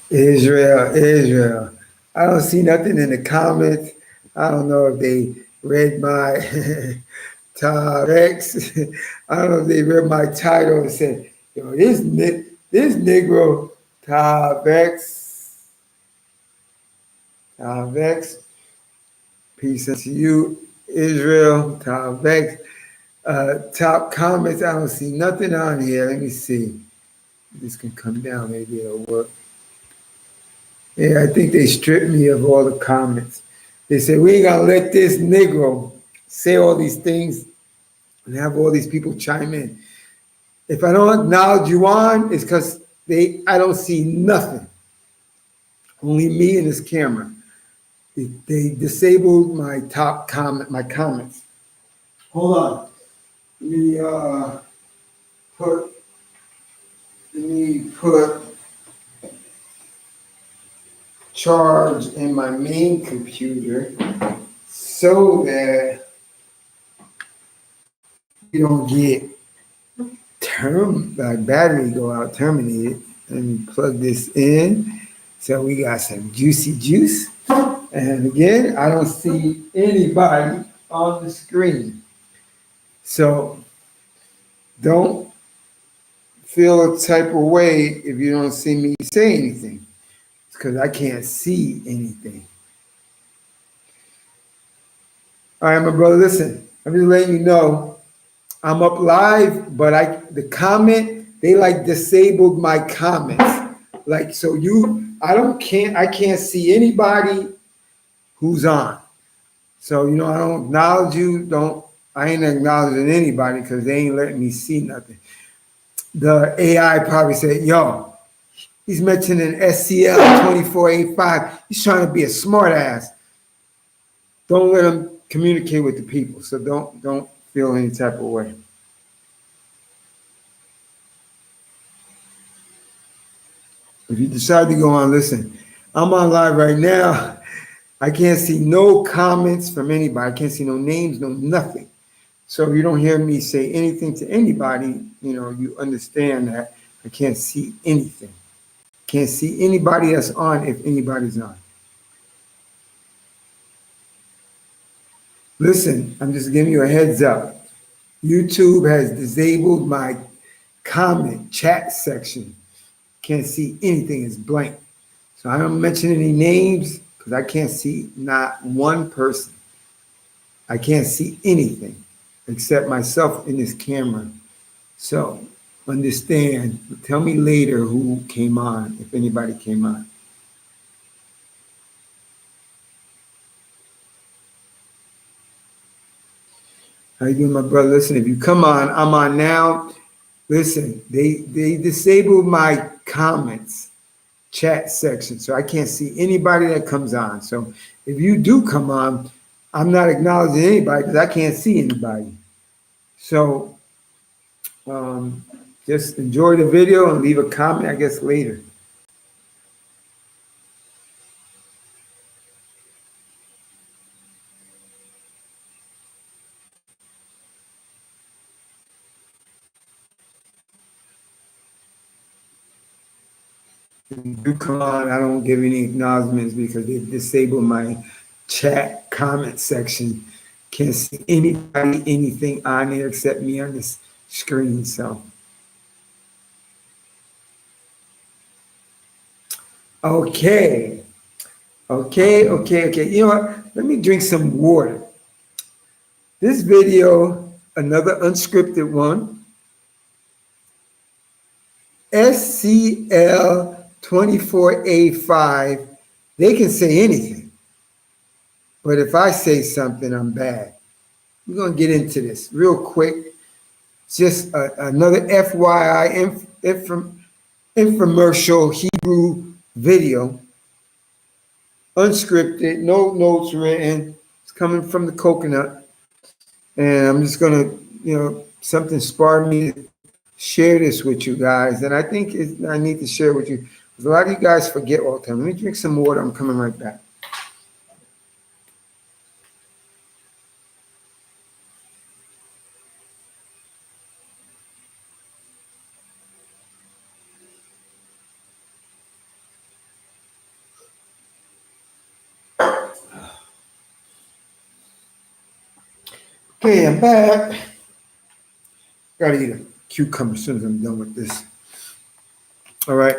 Israel, Israel. I don't see nothing in the comments. I don't know if they read my Rex. I don't know if they read my title and said, yo, this Negro, Rex, Vex, peace unto you, Israel, Vex. Top comments, I don't see nothing on here. Let me see. This can come down, maybe it'll work. Yeah, I think they stripped me of all the comments. They said, we ain't gonna let this Negro say all these things and have all these people chime in. If I don't acknowledge you on, it's because I don't see nothing. Only me and this camera. They disabled my my comments. Hold on. Let me put charge in my main computer so that you don't get battery go out, terminated. Let me plug this in. So we got some juicy juice. And again, I don't see anybody on the screen. So don't feel a type of way if you don't see me say anything. It's because I can't see anything. All right, my brother, listen, I'm just letting you know I'm up live, but the comment, they like disabled my comments. Like, so I can't see anybody who's on. So, I don't acknowledge you, I ain't acknowledging anybody because they ain't letting me see nothing. The AI probably said, yo, he's mentioning SCL24A5. He's trying to be a smart ass. Don't let him communicate with the people. So don't feel any type of way. If you decide to go on, listen, I'm on live right now. I can't see no comments from anybody. I can't see no names, no nothing. So if you don't hear me say anything to anybody, you understand that I can't see anything. Can't see anybody that's on if anybody's on. Listen, I'm just giving you a heads up. YouTube has disabled my comment chat section. Can't see anything, it's blank. So I don't mention any names because I can't see not one person. I can't see anything except myself in this camera. So understand, tell me later who came on, if anybody came on. How you doing, my brother? Listen, if you come on, I'm on now. Listen, they disabled my comments chat section, so I can't see anybody that comes on. So if you do come on, I'm not acknowledging anybody because I can't see anybody. So just enjoy the video and leave a comment, I guess, later. If you do come on, I don't give any acknowledgments because they've disabled my chat comment section. Can't see anybody, anything on there except me on this screen. So, okay. You know what? Let me drink some water. This video, another unscripted one. SCL24A5, they can say anything. But if I say something, I'm bad. We're going to get into this real quick. Just another FYI infomercial Hebrew video. Unscripted, no notes written. It's coming from the coconut. And I'm just going to, something sparked me to share this with you guys. And I think I need to share with you. Because a lot of you guys forget all the time. Let me drink some water. I'm coming right back. Okay, I'm back. Gotta eat a cucumber as soon as I'm done with this. All right,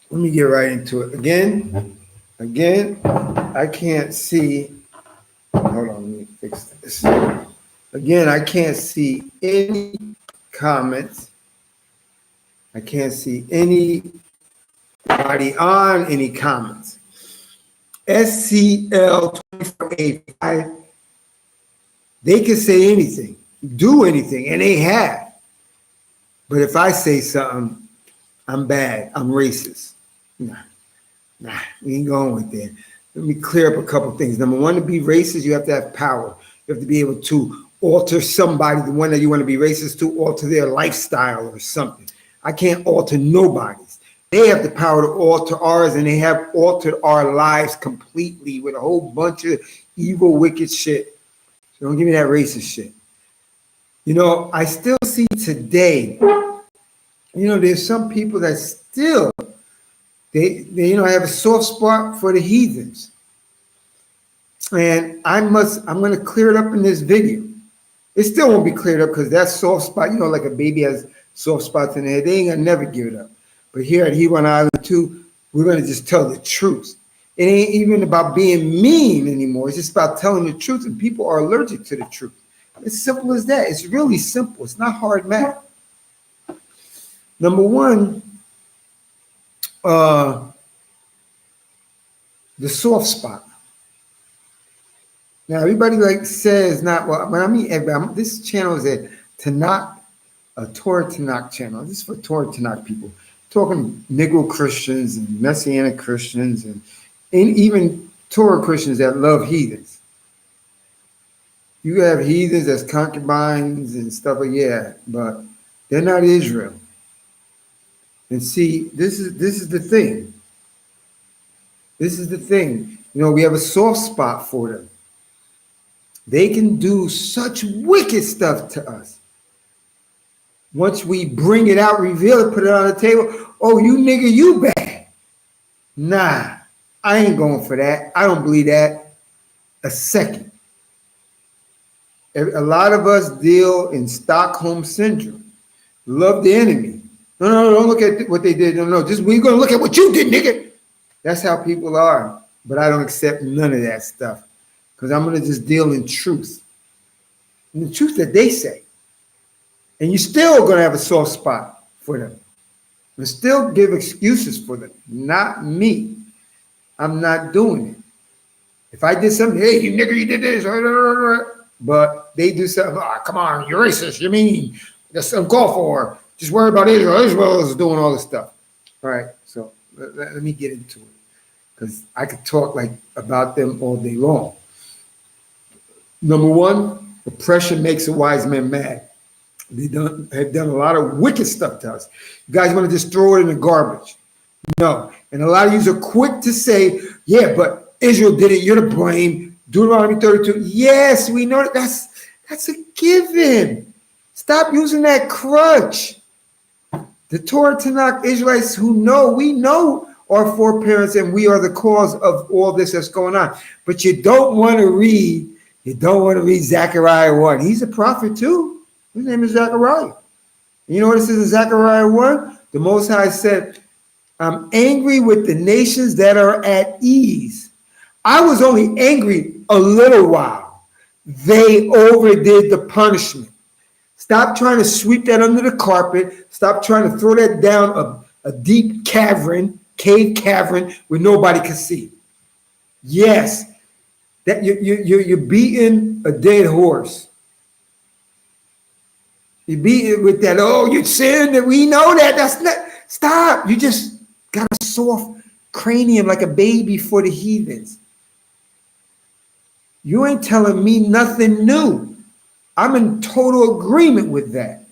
let me get right into it. Again, I can't see. Hold on, let me fix this. Again, I can't see any comments. I can't see anybody on any comments. SCL24A5, they can say anything, do anything, and they have. But if I say something, I'm bad, I'm racist. Nah, we ain't going with that. Let me clear up a couple things. Number one, to be racist, you have to have power. You have to be able to alter somebody, the one that you want to be racist to, alter their lifestyle or something. I can't alter nobody's. They have the power to alter ours, and they have altered our lives completely with a whole bunch of evil, wicked shit. So don't give me that racist shit. You know, I still see today, you know, there's some people that still, they you know, have a soft spot for the heathens. And I'm going to clear it up in this video. It still won't be cleared up because that soft spot, you know, like a baby has soft spots in there, they ain't going to never give it up. But here at Hebron Island 2, we're going to just tell the truth. It ain't even about being mean anymore. It's just about telling the truth, and people are allergic to the truth. It's simple as that. It's really simple. It's not hard math. Number one, the soft spot. Now, everybody like says not, well, I mean, everybody, this channel is a Torah Tanakh channel. This is for Torah Tanakh people. Talking Negro Christians and Messianic Christians and even Torah Christians that love heathens. You have heathens as concubines and stuff like but they're not Israel. And see, this is the thing. This is the thing. You know, we have a soft spot for them. They can do such wicked stuff to us. Once we bring it out, reveal it, put it on the table, oh, you nigga, you bad. Nah, I ain't going for that. I don't believe that a second. A lot of us deal in Stockholm Syndrome. Love the enemy. No, don't look at what they did. No, just we're going to look at what you did, nigga. That's how people are. But I don't accept none of that stuff because I'm going to just deal in truth. And the truth that they say. And you're still going to have a soft spot for them. And still give excuses for them. Not me. I'm not doing it. If I did something, hey, you nigger, you did this. But they do something, oh, come on, you're racist, you're mean. That's uncalled for. Just worry about Israel. Israel is doing all this stuff. All right, so let me get into it. Because I could talk like about them all day long. Number one, oppression makes a wise man mad. They have done a lot of wicked stuff to us. You guys want to just throw it in the garbage. No. And a lot of you are quick to say, yeah, but Israel did it. You're to blame. Deuteronomy 32. Yes, we know that. That's a given. Stop using that crutch. The Torah Tanakh Israelites who know, we know our foreparents and we are the cause of all this that's going on. But you don't want to read Zechariah 1. He's a prophet too. His name is Zechariah. You know what it says in Zechariah 1? The Most High said, I'm angry with the nations that are at ease. I was only angry a little while. They overdid the punishment. Stop trying to sweep that under the carpet. Stop trying to throw that down a deep cave cavern where nobody can see. Yes, that you're beating a dead horse. You beat it with that, oh, you sinned, and we know that. That's not, stop. You just got a soft cranium like a baby for the heathens. You ain't telling me nothing new. I'm in total agreement with that.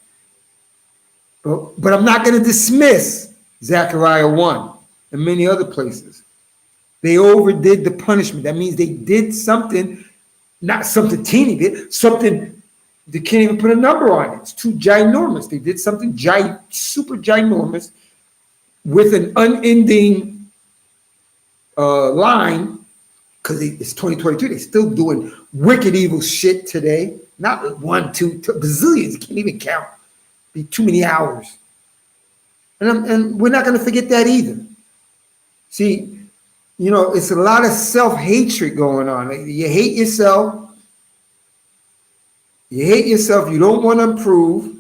But I'm not going to dismiss Zechariah 1 and many other places. They overdid the punishment. That means they did something, not something teeny bit, something they can't even put a number on it. It's too ginormous. They did something super ginormous with an unending line, because it's 2022. They're still doing wicked, evil shit today. Not one, two, bazillions. Can't even count. Be too many hours. And we're not going to forget that either. See, it's a lot of self-hatred going on. You hate yourself. You hate yourself. You don't want to improve.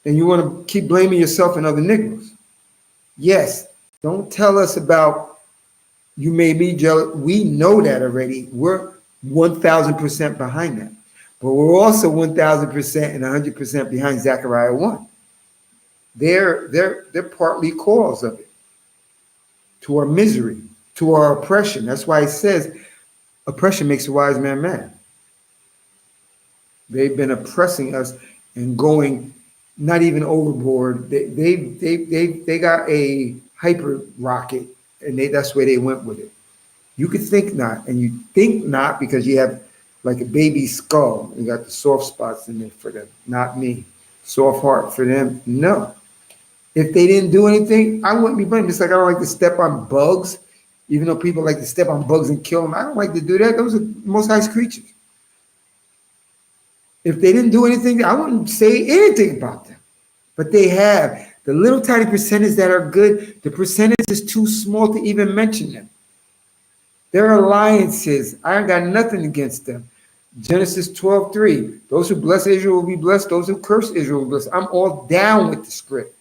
And you want to keep blaming yourself and other Negroes. Yes, don't tell us about you made me jealous. We know that already. We're 1,000% behind that. But we're also 1,000% and 100% behind Zechariah 1. They're partly cause of it. To our misery, to our oppression. That's why it says oppression makes a wise man mad. They've been oppressing us and going not even overboard. They got a hyper rocket, and that's where they went with it. You could think not, and you think not because you have like a baby skull. You got the soft spots in there for them. Not me. Soft heart for them. No. If they didn't do anything, I wouldn't be blamed. Just like I don't like to step on bugs, even though people like to step on bugs and kill them. I don't like to do that. Those are Most High's creatures. If they didn't do anything, I wouldn't say anything about them. But they have. The little tiny percentage that are good, the percentage is too small to even mention them. Their alliances, I ain't got nothing against them. Genesis 12:3. Those who bless Israel will be blessed. Those who curse Israel will be blessed. I'm all down with the script.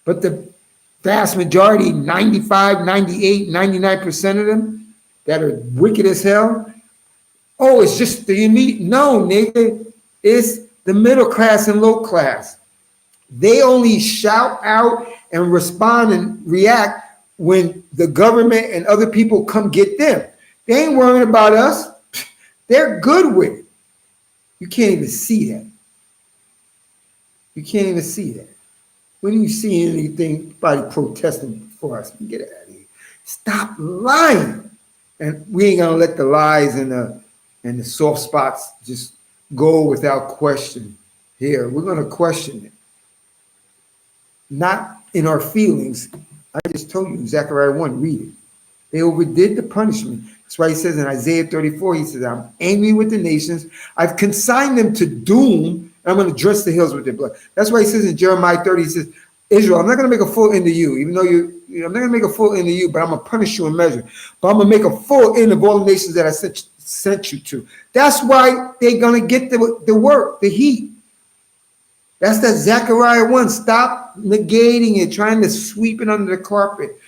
But the vast majority, 95, 98, 99% of them that are wicked as hell, oh, it's just the elite. No, nigga, it's the middle class and low class. They only shout out and respond and react when the government and other people come get them. They ain't worrying about us. They're good with it. You can't even see that. You can't even see that. When you see anybody protesting for us, get out of here. Stop lying. And we ain't gonna let the lies and the soft spots just go without question. Here, we're gonna question it. Not in our feelings. I just told you, Zechariah 1, read it. They overdid the punishment. That's why he says in Isaiah 34, he says, I'm angry with the nations. I've consigned them to doom. I'm going to dress the hills with their blood. That's why he says in Jeremiah 30, he says, Israel, I'm not going to make a full end of you, even though I'm not going to make a full end of you, but I'm going to punish you in measure. But I'm going to make a full end of all the nations that I sent you to. That's why they're going to get the work, the heat. That's that Zechariah 1. Stop negating it, trying to sweep it under the carpet.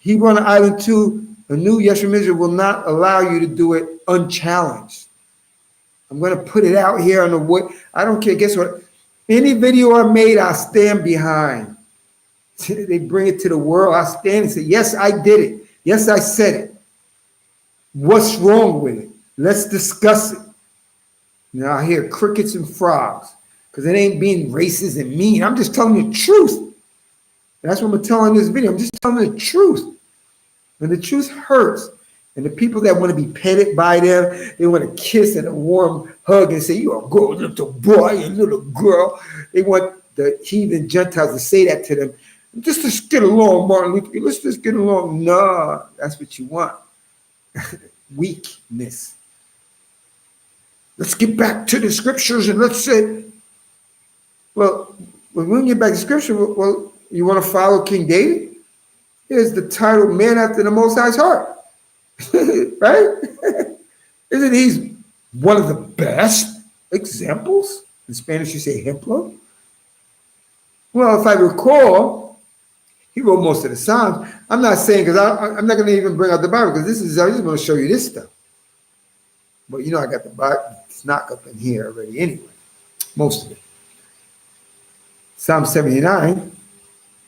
Hebrew on the Island 2, a new Yeshua Israel will not allow you to do it unchallenged. I'm going to put it out here on the wood. I don't care. Guess what? Any video I made, I stand behind. They bring it to the world. I stand and say, yes, I did it. Yes, I said it. What's wrong with it? Let's discuss it. Now I hear crickets and frogs because it ain't being racist and mean. I'm just telling you the truth. That's what I'm telling this video. I'm just telling the truth. When the truth hurts, and the people that want to be petted by them, they want to kiss and a warm hug and say, you're a good little boy, a little girl. They want the heathen Gentiles to say that to them. Just get along, Martin Luther King. Let's just get along. No, that's what you want. Weakness. Let's get back to the scriptures and let's say, well, when we get back to scripture, well, you want to follow King David? Here's the title, Man After the Most High's Heart. Right? Isn't he one of the best examples? In Spanish, you say ejemplo. Well, if I recall, he wrote most of the Psalms. I'm not saying, because I'm not going to even bring out the Bible, because I just want to show you this stuff. But you know, I got the Bible, it's not up in here already anyway. Most of it. Psalm 79.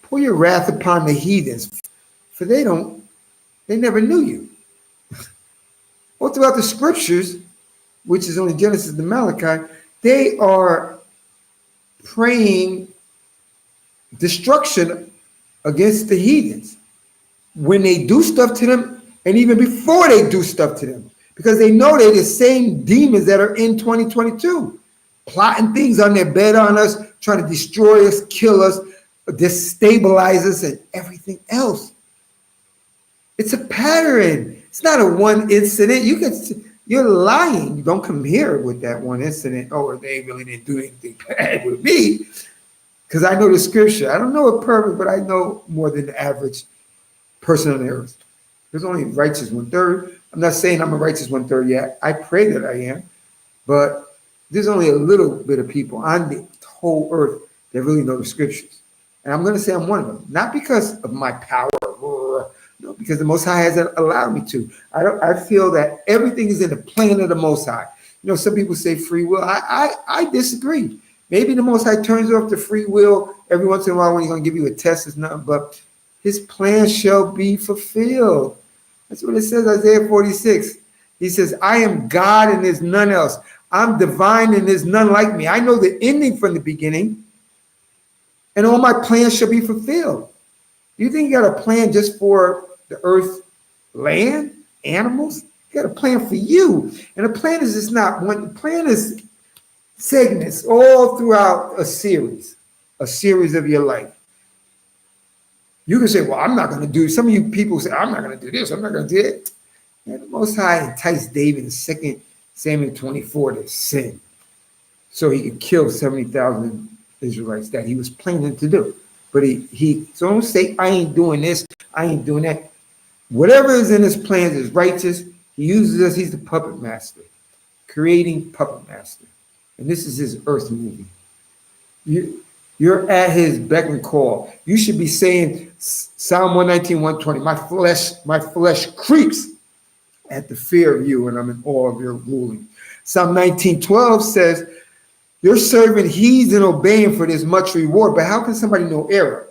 Pour your wrath upon the heathens, for they never knew you. All throughout the scriptures, which is only Genesis to Malachi, they are praying destruction against the heathens when they do stuff to them, and even before they do stuff to them, because they know they're the same demons that are in 2022, plotting things on their bed on us, trying to destroy us, kill us, destabilize us, and everything else. It's a pattern. It's not a one incident. You can You're lying. Don't come here with that one incident. Oh, they really didn't do anything bad with me. Because I know the scripture. I don't know it perfect, but I know more than the average person on the earth. There's only righteous one third. I'm not saying I'm a righteous one third yet. I pray that I am. But there's only a little bit of people on the whole earth that really know the scriptures. And I'm going to say I'm one of them. Not because of my power, no, because the Most High hasn't allowed me to. I feel that everything is in the plan of the Most High. You know, some people say free will. I disagree. Maybe the Most High turns off the free will every once in a while when he's going to give you a test. It's nothing, but his plan shall be fulfilled. That's what it says, Isaiah 46. He says, I am God and there's none else. I'm divine and there's none like me. I know the ending from the beginning, and all my plans shall be fulfilled. You think you got a plan just for the earth, land, animals? You got a plan for you. And the plan is just not one. The plan is segments all throughout a series of your life. You can say, well, I'm not going to do, some of you people say, I'm not going to do this, I'm not going to do it. And the Most High enticed David in 2 Samuel 24 to sin so he could kill 70,000 Israelites that he was planning to do. But so don't say, I ain't doing this, I ain't doing that. Whatever is in his plans is righteous. He uses us, he's the puppet master, creating puppet master. And this is his earth movie. You're at his beck and call. You should be saying Psalm 119, 120, my flesh creeps at the fear of you, and I'm in awe of your ruling. Psalm 19:12 says, your servant heeds and obeying for this much reward. But how can somebody know error?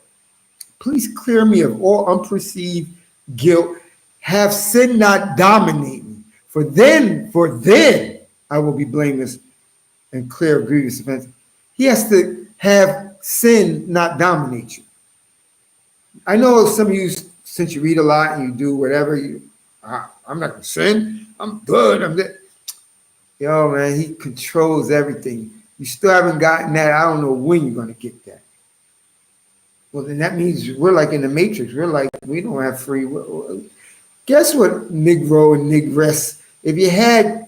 Please clear me of all unperceived guilt. Have sin not dominate me. For then I will be blameless and clear of grievous offense. He has to have sin not dominate you. I know some of you, since you read a lot and you do whatever, I'm not going to sin. I'm good. I'm good. Yo, man, he controls everything. You still haven't gotten that. I don't know when you're going to get that. Well, then that means we're like in the Matrix. We're like, we don't have free will. Guess what, Negro and Negress? If you had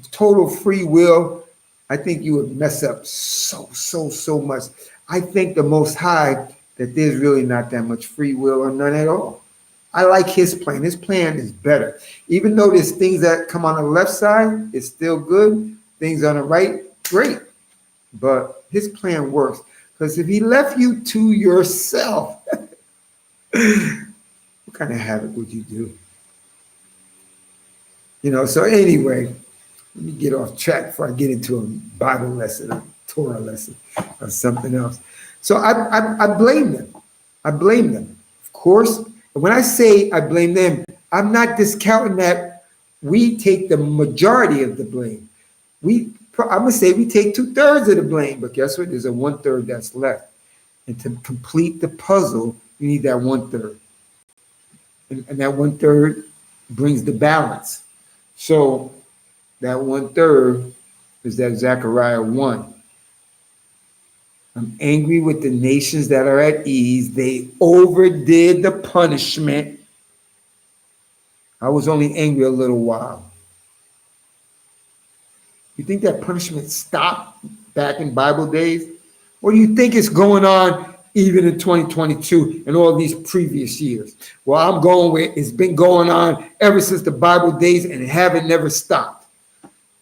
total free will, I think you would mess up so much. I think the Most High that there's really not that much free will or none at all. I like his plan. His plan is better. Even though there's things that come on the left side, it's still good. Things on the right, great. But his plan works. Because if he left you to yourself, what kind of havoc would you do? You know, so anyway, let me get off track before I get into a Bible lesson, a Torah lesson, or something else. So I blame them. I blame them. Of course, when I say I blame them, I'm not discounting that we take the majority of the blame. I'm going to say we take 2/3 of the blame, but guess what? There's a 1/3 that's left. And to complete the puzzle, you need that 1/3. And that 1/3 brings the balance. So that 1/3 is that Zechariah 1. I'm angry with the nations that are at ease. They overdid the punishment. I was only angry a little while. You think that punishment stopped back in Bible days? Or do you think it's going on even in 2022 and all these previous years? Well, I'm going with it's been going on ever since the Bible days and it haven't never stopped.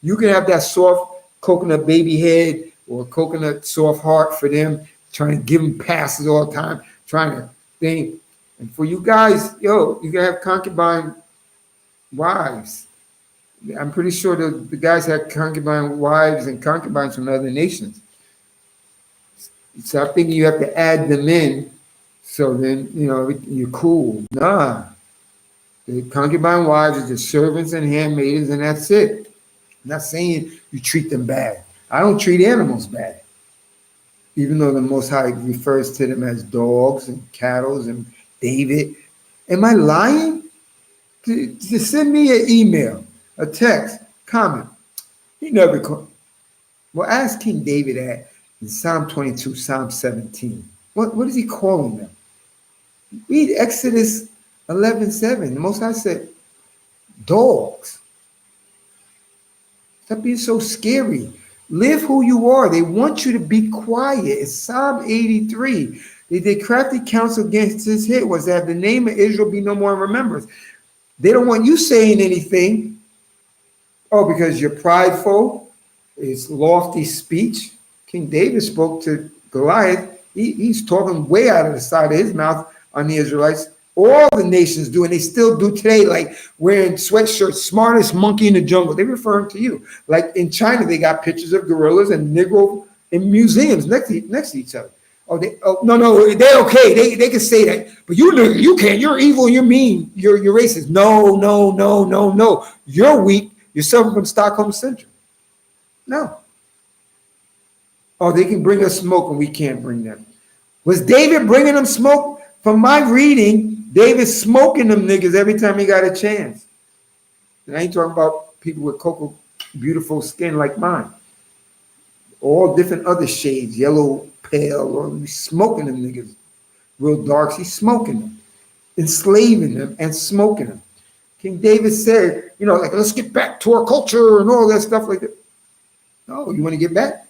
You can have that soft coconut baby head or coconut soft heart for them, trying to give them passes all the time, trying to think. And for you guys, you can have concubine wives. I'm pretty sure the guys had concubine wives and concubines from other nations. So I'm thinking you have to add them in, so then, you're cool. Nah. The concubine wives are just servants and handmaidens, and that's it. I'm not saying you treat them bad. I don't treat animals bad. Even though the Most High refers to them as dogs and cattle and David. Am I lying? To send me an email, a text, comment. He never called. Well, ask King David that in Psalm 22, Psalm 17. What is he calling them? Read Exodus 11:7. The Most High said, dogs. Stop being so scary. Live who you are. They want you to be quiet. It's Psalm 83. They crafty counsel against his hit was that the name of Israel be no more in remembrance. They don't want you saying anything. Oh, because you're prideful. It's lofty speech. King David spoke to Goliath. He's talking way out of the side of his mouth on the Israelites. All the nations do, and they still do today, like wearing sweatshirts, smartest monkey in the jungle. They referring to you. Like in China, they got pictures of gorillas and Negro in museums next to each other. No, they're okay. They can say that, but you can't. You're evil. You're mean. You're racist. No. You're weak. You're suffering from Stockholm syndrome. No. Oh, they can bring us smoke and we can't bring them. Was David bringing them smoke? From my reading, David's smoking them niggas every time he got a chance. And I ain't talking about people with cocoa, beautiful skin like mine. All different other shades, yellow, pale, or he's smoking them niggas. Real darks, he's smoking them, enslaving them and smoking them. King David said, like, let's get back to our culture and all that stuff like that. No, you want to get back?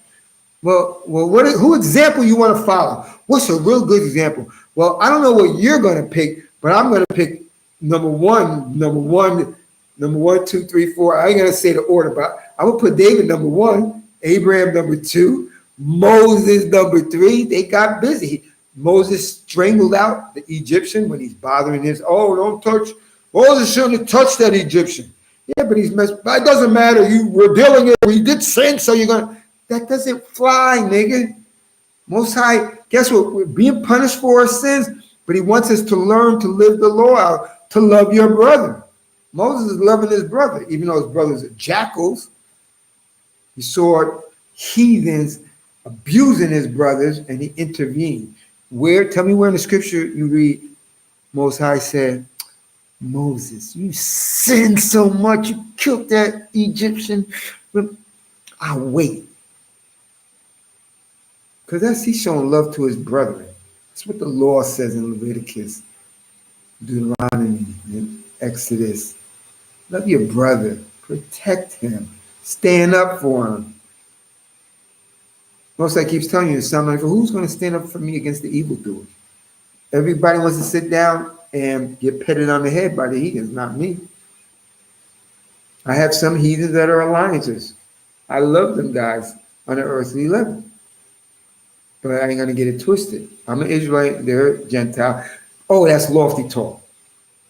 Well, who example you want to follow? What's a real good example? Well, I don't know what you're going to pick, but I'm going to pick number one, 2, 3, 4. I ain't going to say the order, but I'm going to put David number 1, Abraham number 2, Moses number 3. They got busy. Moses strangled out the Egyptian when he's bothering don't touch. Moses shouldn't have touched that Egyptian. Yeah, but he's messed. But it doesn't matter. You were dealing it. We did sin, so you're going to. That doesn't fly, nigga. Most High, guess what? We're being punished for our sins, but he wants us to learn to live the law out, to love your brother. Moses is loving his brother, even though his brothers are jackals. He saw heathens abusing his brothers, and he intervened. Tell me where in the scripture you read, Most High said, Moses, you sinned so much, you killed that Egyptian. I'll wait. Because he's showing love to his brethren. That's what the law says in Leviticus, Deuteronomy, and Exodus. Love your brother. Protect him. Stand up for him. Most High keeps telling you, something like, who's going to stand up for me against the evildoers? Everybody wants to sit down and get petted on the head by the heathens, not me. I have some heathens that are alliances. I love them guys on an earthly level. But I ain't going to get it twisted. I'm an Israelite, they're Gentile. Oh, that's lofty talk.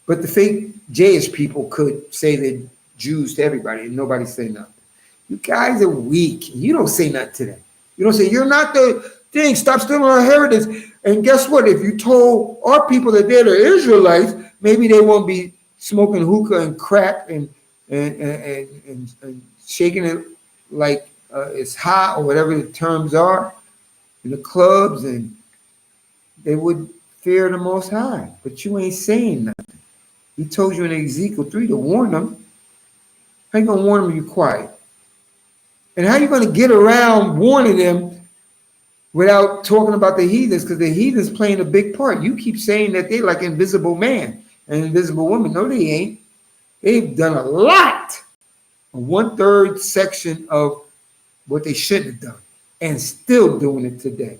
But the fake Jewish people could say they're Jews to everybody and nobody say nothing. You guys are weak. You don't say nothing to them. You don't say, you're not the thing. Stop stealing our heritage. And guess what? If you told our people that they're the Israelites, maybe they won't be smoking hookah and crack and shaking it like it's hot or whatever the terms are in the clubs, and they would fear the Most High. But you ain't saying nothing. He told you in Ezekiel 3 to warn them. How you going to warn them if you're quiet? And how you going to get around warning them without talking about the heathens? Because the heathens playing a big part. You keep saying that they're like invisible man and invisible woman. No, they ain't. They've done a lot. A 1/3 section of what they shouldn't have done, and still doing it today.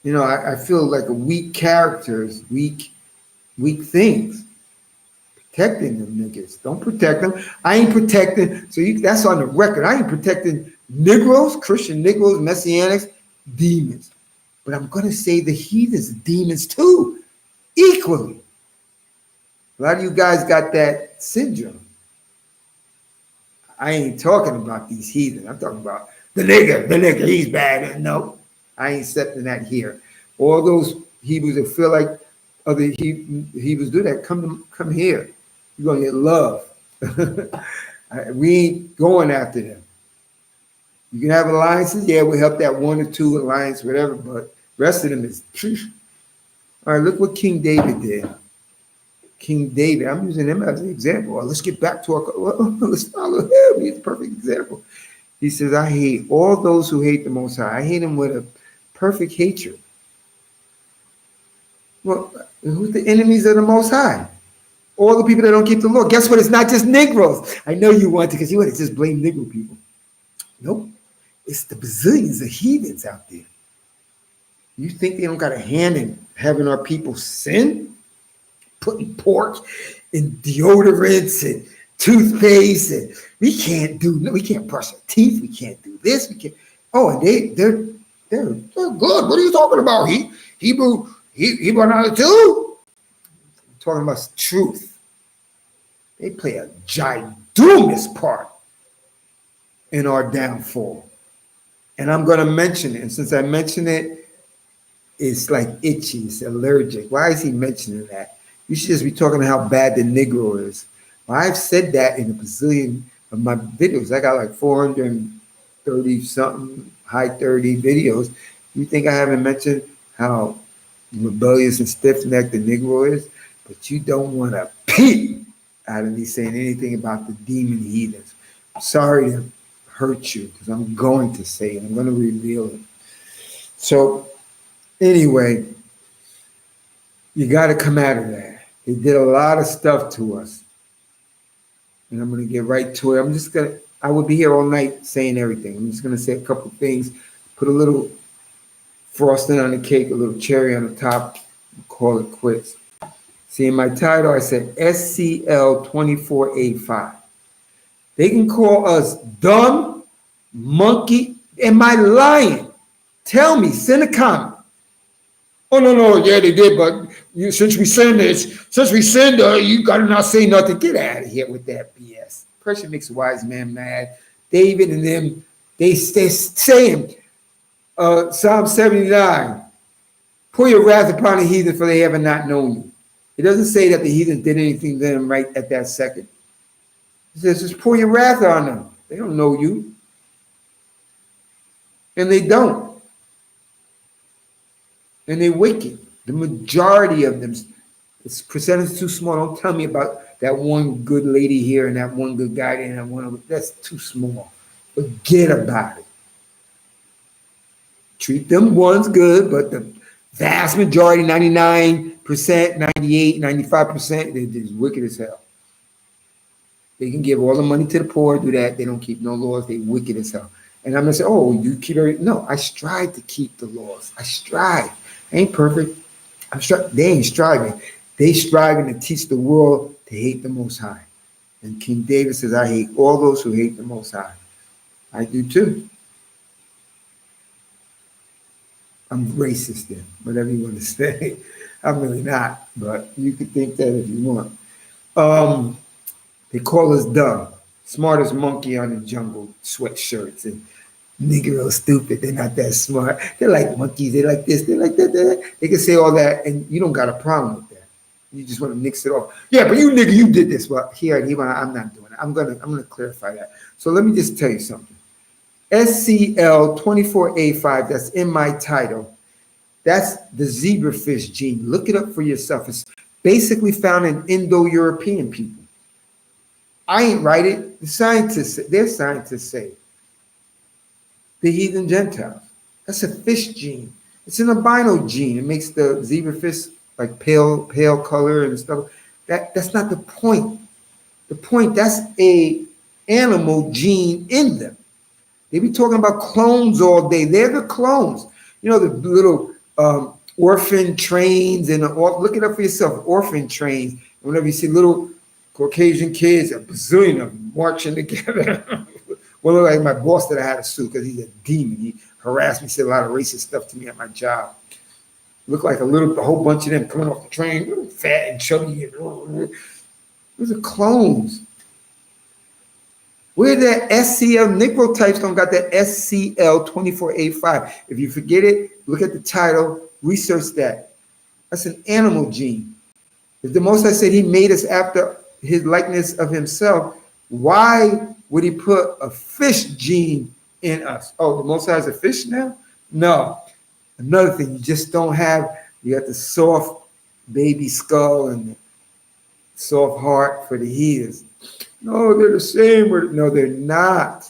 I feel like a weak characters, weak things. Protecting them niggas. Don't protect them. I ain't protecting. So that's on the record. I ain't protecting Negroes, Christian Negroes, Messianics, demons. But I'm going to say the heathens, demons too, equally. A lot of you guys got that syndrome. I ain't talking about these heathens. I'm talking about the nigga, he's bad. No, I ain't accepting that here. All those Hebrews that feel like other Hebrews do that, come here. You're going to get love. We ain't going after them. You can have alliances. Yeah, we'll help that 1 or 2 alliance, whatever, but the rest of them is... All right, look what King David did. King David, I'm using him as an example. Well, let's get back to let's follow him. He's a perfect example. He says, I hate all those who hate the Most High. I hate him with a perfect hatred. Well, who's the enemies of the Most High? All the people that don't keep the law. Guess what? It's not just Negroes. I know you want to, because you want to just blame Negro people. Nope. It's the bazillions of heathens out there. You think they don't got a hand in having our people sin? Putting pork in deodorants and toothpaste, and we can't brush our teeth, we can't do this, we can't. Oh, and they're good. What are you talking about? Hebrew 9:2? I'm talking about truth. They play a ginormous part in our downfall. And I'm going to mention it. And since I mention it, it's like itchy, it's allergic. Why is he mentioning that? You should just be talking about how bad the Negro is. Well, I've said that in a bazillion of my videos. I got like 430 something, high 30 videos. You think I haven't mentioned how rebellious and stiff-necked the Negro is? But you don't want to peep out of me saying anything about the demon heathens. I'm sorry to hurt you, because I'm going to say it. I'm going to reveal it. So anyway, you got to come out of that. They did a lot of stuff to us. And I'm going to get right to it. I would be here all night saying everything. I'm just going to say a couple things, put a little frosting on the cake, a little cherry on the top, and call it quits. See, in my title, I said SCL24A5. They can call us dumb, monkey. Am I lying? Tell me, send a comment. Oh, no, yeah, they did, but since we send you got to not say nothing. Get out of here with that BS. Pressure makes a wise man mad. David and them, they're saying, Psalm 79, pour your wrath upon the heathen, for they have not known you. It doesn't say that the heathen did anything to them right at that second. It says, just pour your wrath on them. They don't know you. And they don't. And they're wicked. The majority of them, this percentage is too small. Don't tell me about that one good lady here and that one good guy there and that one. That's too small. Forget about it. Treat them ones good, but the vast majority, 99%, 98, 95%, they're just wicked as hell. They can give all the money to the poor, do that. They don't keep no laws. They wicked as hell. And I'm going to say, oh, you keep everything. No, I strive to keep the laws. I strive. I ain't perfect. They ain't striving. They striving to teach the world to hate the Most High. And King David says, I hate all those who hate the Most High. I do too. I'm racist then, whatever you want to say. I'm really not, but you could think that if you want. They call us dumb, smartest monkey on the jungle, sweatshirts, and Negro stupid. They're not that smart. They're like monkeys. They're like this. They're like that. They can say all that, and you don't got a problem with that. You just want to mix it off. Yeah, but you nigga, you did this. Well, here, I'm not doing it. I'm gonna clarify that. So let me just tell you something. SCL24A5. That's in my title. That's the zebrafish gene. Look it up for yourself. It's basically found in Indo-European people. I ain't write it. Their scientists say. The heathen Gentiles. That's a fish gene. It's an albino gene. It makes the zebrafish like pale color and stuff. That's not the point. The point, that's a animal gene in them. They be talking about clones all day. They're the clones. You know, the little orphan trains, and look it up for yourself, orphan trains. Whenever you see little Caucasian kids, a bazillion of them marching together. Well, like my boss that I had to sue because he's a demon. He harassed me, said a lot of racist stuff to me at my job. Looked like a whole bunch of them coming off the train, fat and chubby. Those are clones. Where that SCL, Negro types don't got that SCL24A5. If you forget it, look at the title, research that. That's an animal gene. If the Most High said he made us after his likeness of himself, why would he put a fish gene in us? Oh, the Most High is a fish now? No. Another thing, you just don't have, you got the soft baby skull and the soft heart for the heathens. No, they're the same. No, they're not.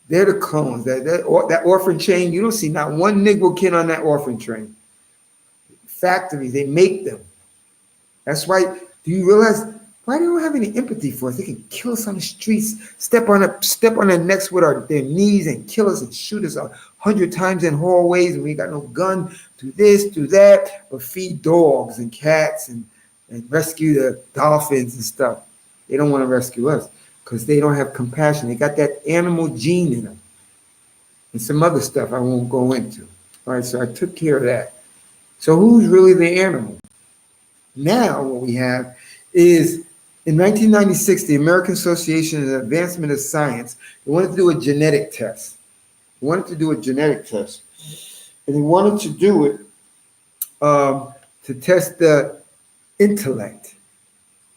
They're the clones. That orphan train, you don't see not one Negro kid on that orphan train. Factories, they make them. That's why, do you realize why they don't have any empathy for us? They can kill us on the streets, step on their necks with their knees and kill us and shoot us 100 times in hallways, and we got no gun, do this, do that, but feed dogs and cats and rescue the dolphins and stuff. They don't want to rescue us because they don't have compassion. They got that animal gene in them and some other stuff I won't go into. All right, so I took care of that. So who's really the animal? Now what we have is in 1996, the American Association of Advancement of Science, they wanted to do a genetic test. They wanted to do a genetic test. And they wanted to do it to test the intellect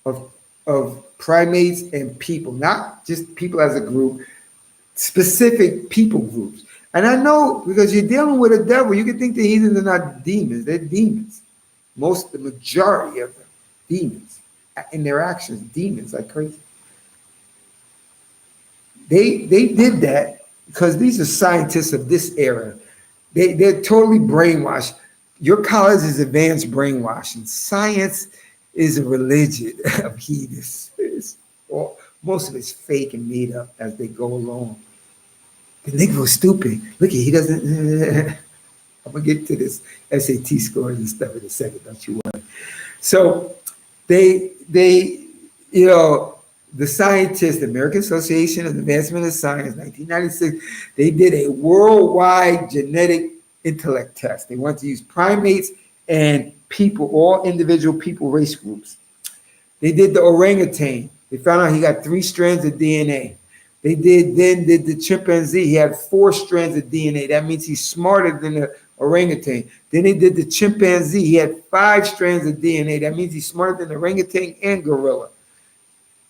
of primates and people, not just people as a group, specific people groups. And I know because you're dealing with a devil, you can think the heathens are not demons. They're demons. The majority of them, demons. In their actions, demons like crazy. They did that because these are scientists of this era. They're totally brainwashed. Your college is advanced brainwashing. Science is a religion of heathens. Most of it's fake and made up as they go along. The Negro's stupid. Look, he doesn't. I'm gonna get to this SAT scores and stuff in a second. Don't you worry. So they the scientists, the American Association of Advancement of Science, 1996, they did a worldwide genetic intellect test. They wanted to use primates and people, all individual people, race groups. They did the orangutan. They found out he got 3 strands of DNA. They did the chimpanzee. He had 4 strands of DNA. That means he's smarter than the orangutan. Then they did the chimpanzee. He had 5 strands of DNA. That means he's smarter than the orangutan and gorilla.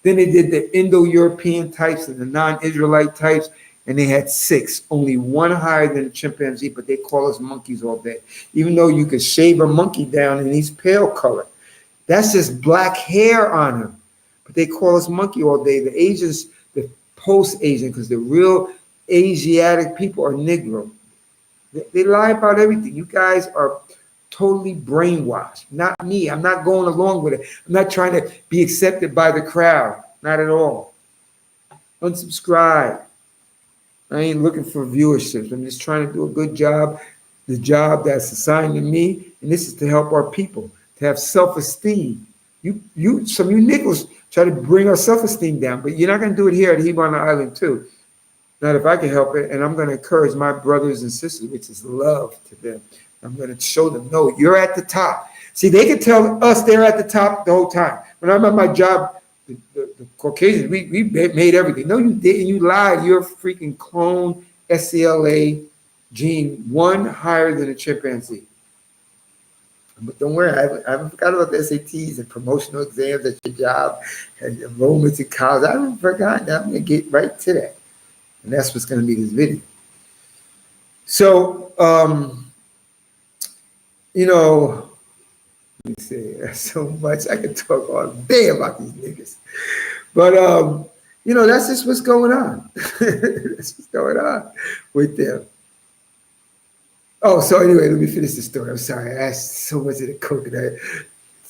Then they did the Indo-European types and the non-Israelite types, and they had 6, only 1 higher than the chimpanzee, but they call us monkeys all day. Even though you could shave a monkey down and he's pale color. That's just black hair on him. But they call us monkey all day. The Asians, the post-Asian, because the real Asiatic people are Negro. They lie about everything. You guys are totally brainwashed. Not me. I'm not going along with it. I'm not trying to be accepted by the crowd. Not at all. Unsubscribe. I ain't looking for viewerships. I'm just trying to do a good job, the job that's assigned to me, and this is to help our people, to have self-esteem. Some of you niggers try to bring our self-esteem down, but you're not going to do it here at Hebron Island too. Not if I can help it, and I'm going to encourage my brothers and sisters, which is love to them. I'm going to show them, no, you're at the top. See, they can tell us they're at the top the whole time. When I'm at my job, the Caucasians, we made everything. No, you didn't. You lied. You're a freaking clone SCLA gene, 1 higher than a chimpanzee. But don't worry, I haven't forgot about the SATs and promotional exams at your job and enrollments in college. I haven't forgotten. I'm going to get right to that. And that's what's going to be this video. So, let me say, there's so much I could talk all day about these niggas. But, that's just what's going on. That's what's going on with them. Oh, so anyway, let me finish the story. I'm sorry. I asked so much of the coconut,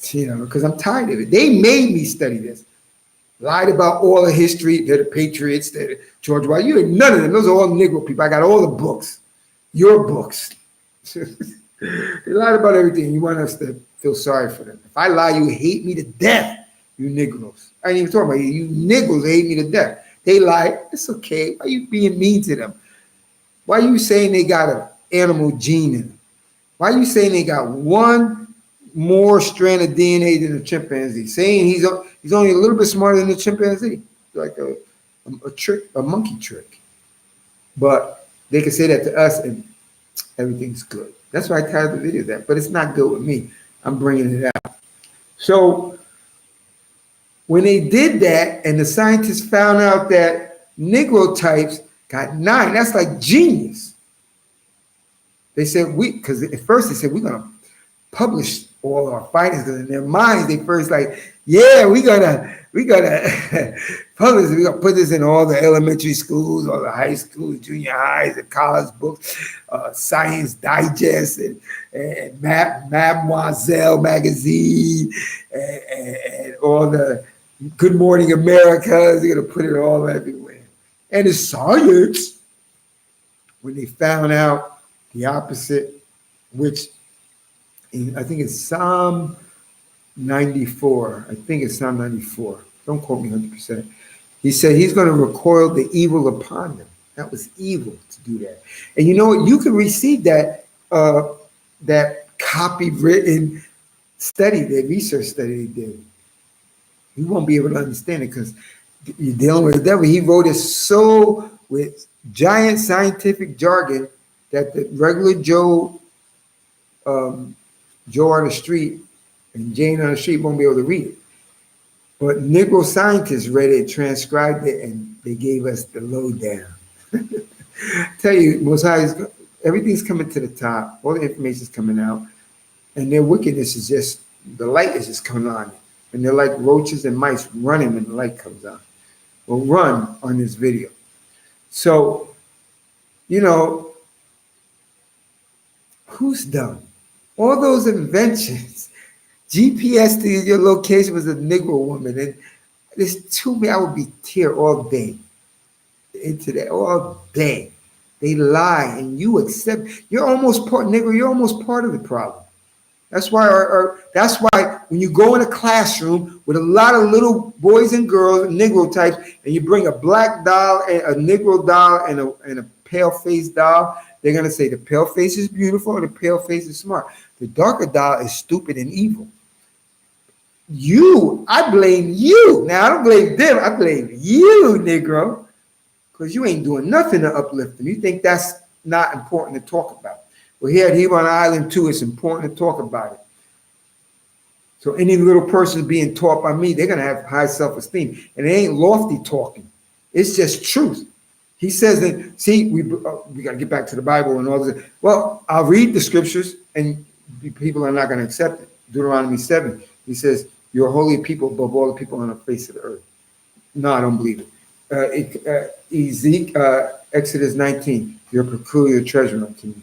because I'm tired of it. They made me study this. Lied about all the history. They're the Patriots. They're the George White. You ain't none of them. Those are all Negro people. I got all the books. Your books. They lied about everything. You want us to feel sorry for them. If I lie, you hate me to death, you Negroes. I ain't even talking about you. You Negroes hate me to death. They lie. It's okay. Why are you being mean to them? Why are you saying they got an animal gene in them? Why are you saying they got 1 more strand of DNA than a chimpanzee? Saying he's only a little bit smarter than a chimpanzee. Like a trick, a monkey trick. But they can say that to us and everything's good. That's why I titled the video that, but it's not good with me. I'm bringing it out. So when they did that and the scientists found out that Negro types got 9, that's like genius. They said because at first they said we're going to publish all our findings, because in their minds they first like, yeah, we're going to We gotta publish. We gotta put this in all the elementary schools, all the high schools, junior highs, the college books, Science Digest, and Mademoiselle magazine, and all the Good Morning America. They're gonna put it all everywhere. And it's science. When they found out the opposite, which I think it's Psalm 94. I think it's Psalm 94. Don't quote me 100%. He said he's going to recoil the evil upon them. That was evil to do that. And you know what? You can receive that copywritten study, that research study they did. You won't be able to understand it because you're dealing with the devil. He wrote it so with giant scientific jargon that the regular Joe on the street and Jane on the street won't be able to read it. But Negro scientists read it, transcribed it, and they gave us the lowdown. Tell you, Most High, everything's coming to the top. All the information's coming out. And their wickedness is just, the light is just coming on. And they're like roaches and mice running when the light comes on. Well, run on this video. So, you know, who's dumb? All those inventions, GPS to your location was a Negro woman. And there's too many, I would be tear all day into that, all day. They lie and you accept, you're almost part, Negro, you're almost part of the problem. That's why when you go in a classroom with a lot of little boys and girls, Negro types, and you bring a black doll, and a Negro doll, and a pale-faced doll, they're going to say the pale face is beautiful and the pale face is smart. The darker doll is stupid and evil. I blame you. Now, I don't blame them. I blame you, Negro, because you ain't doing nothing to uplift them. You think that's not important to talk about. Well, here at Hebron Island, too, it's important to talk about it. So any little person being taught by me, they're going to have high self-esteem. And it ain't lofty talking. It's just truth. He says that, see, we got to get back to the Bible and all this. Well, I'll read the scriptures, and people are not going to accept it. Deuteronomy 7, he says, you're a holy people above all the people on the face of the earth. No, I don't believe it. Exodus 19, you're a peculiar treasure unto me.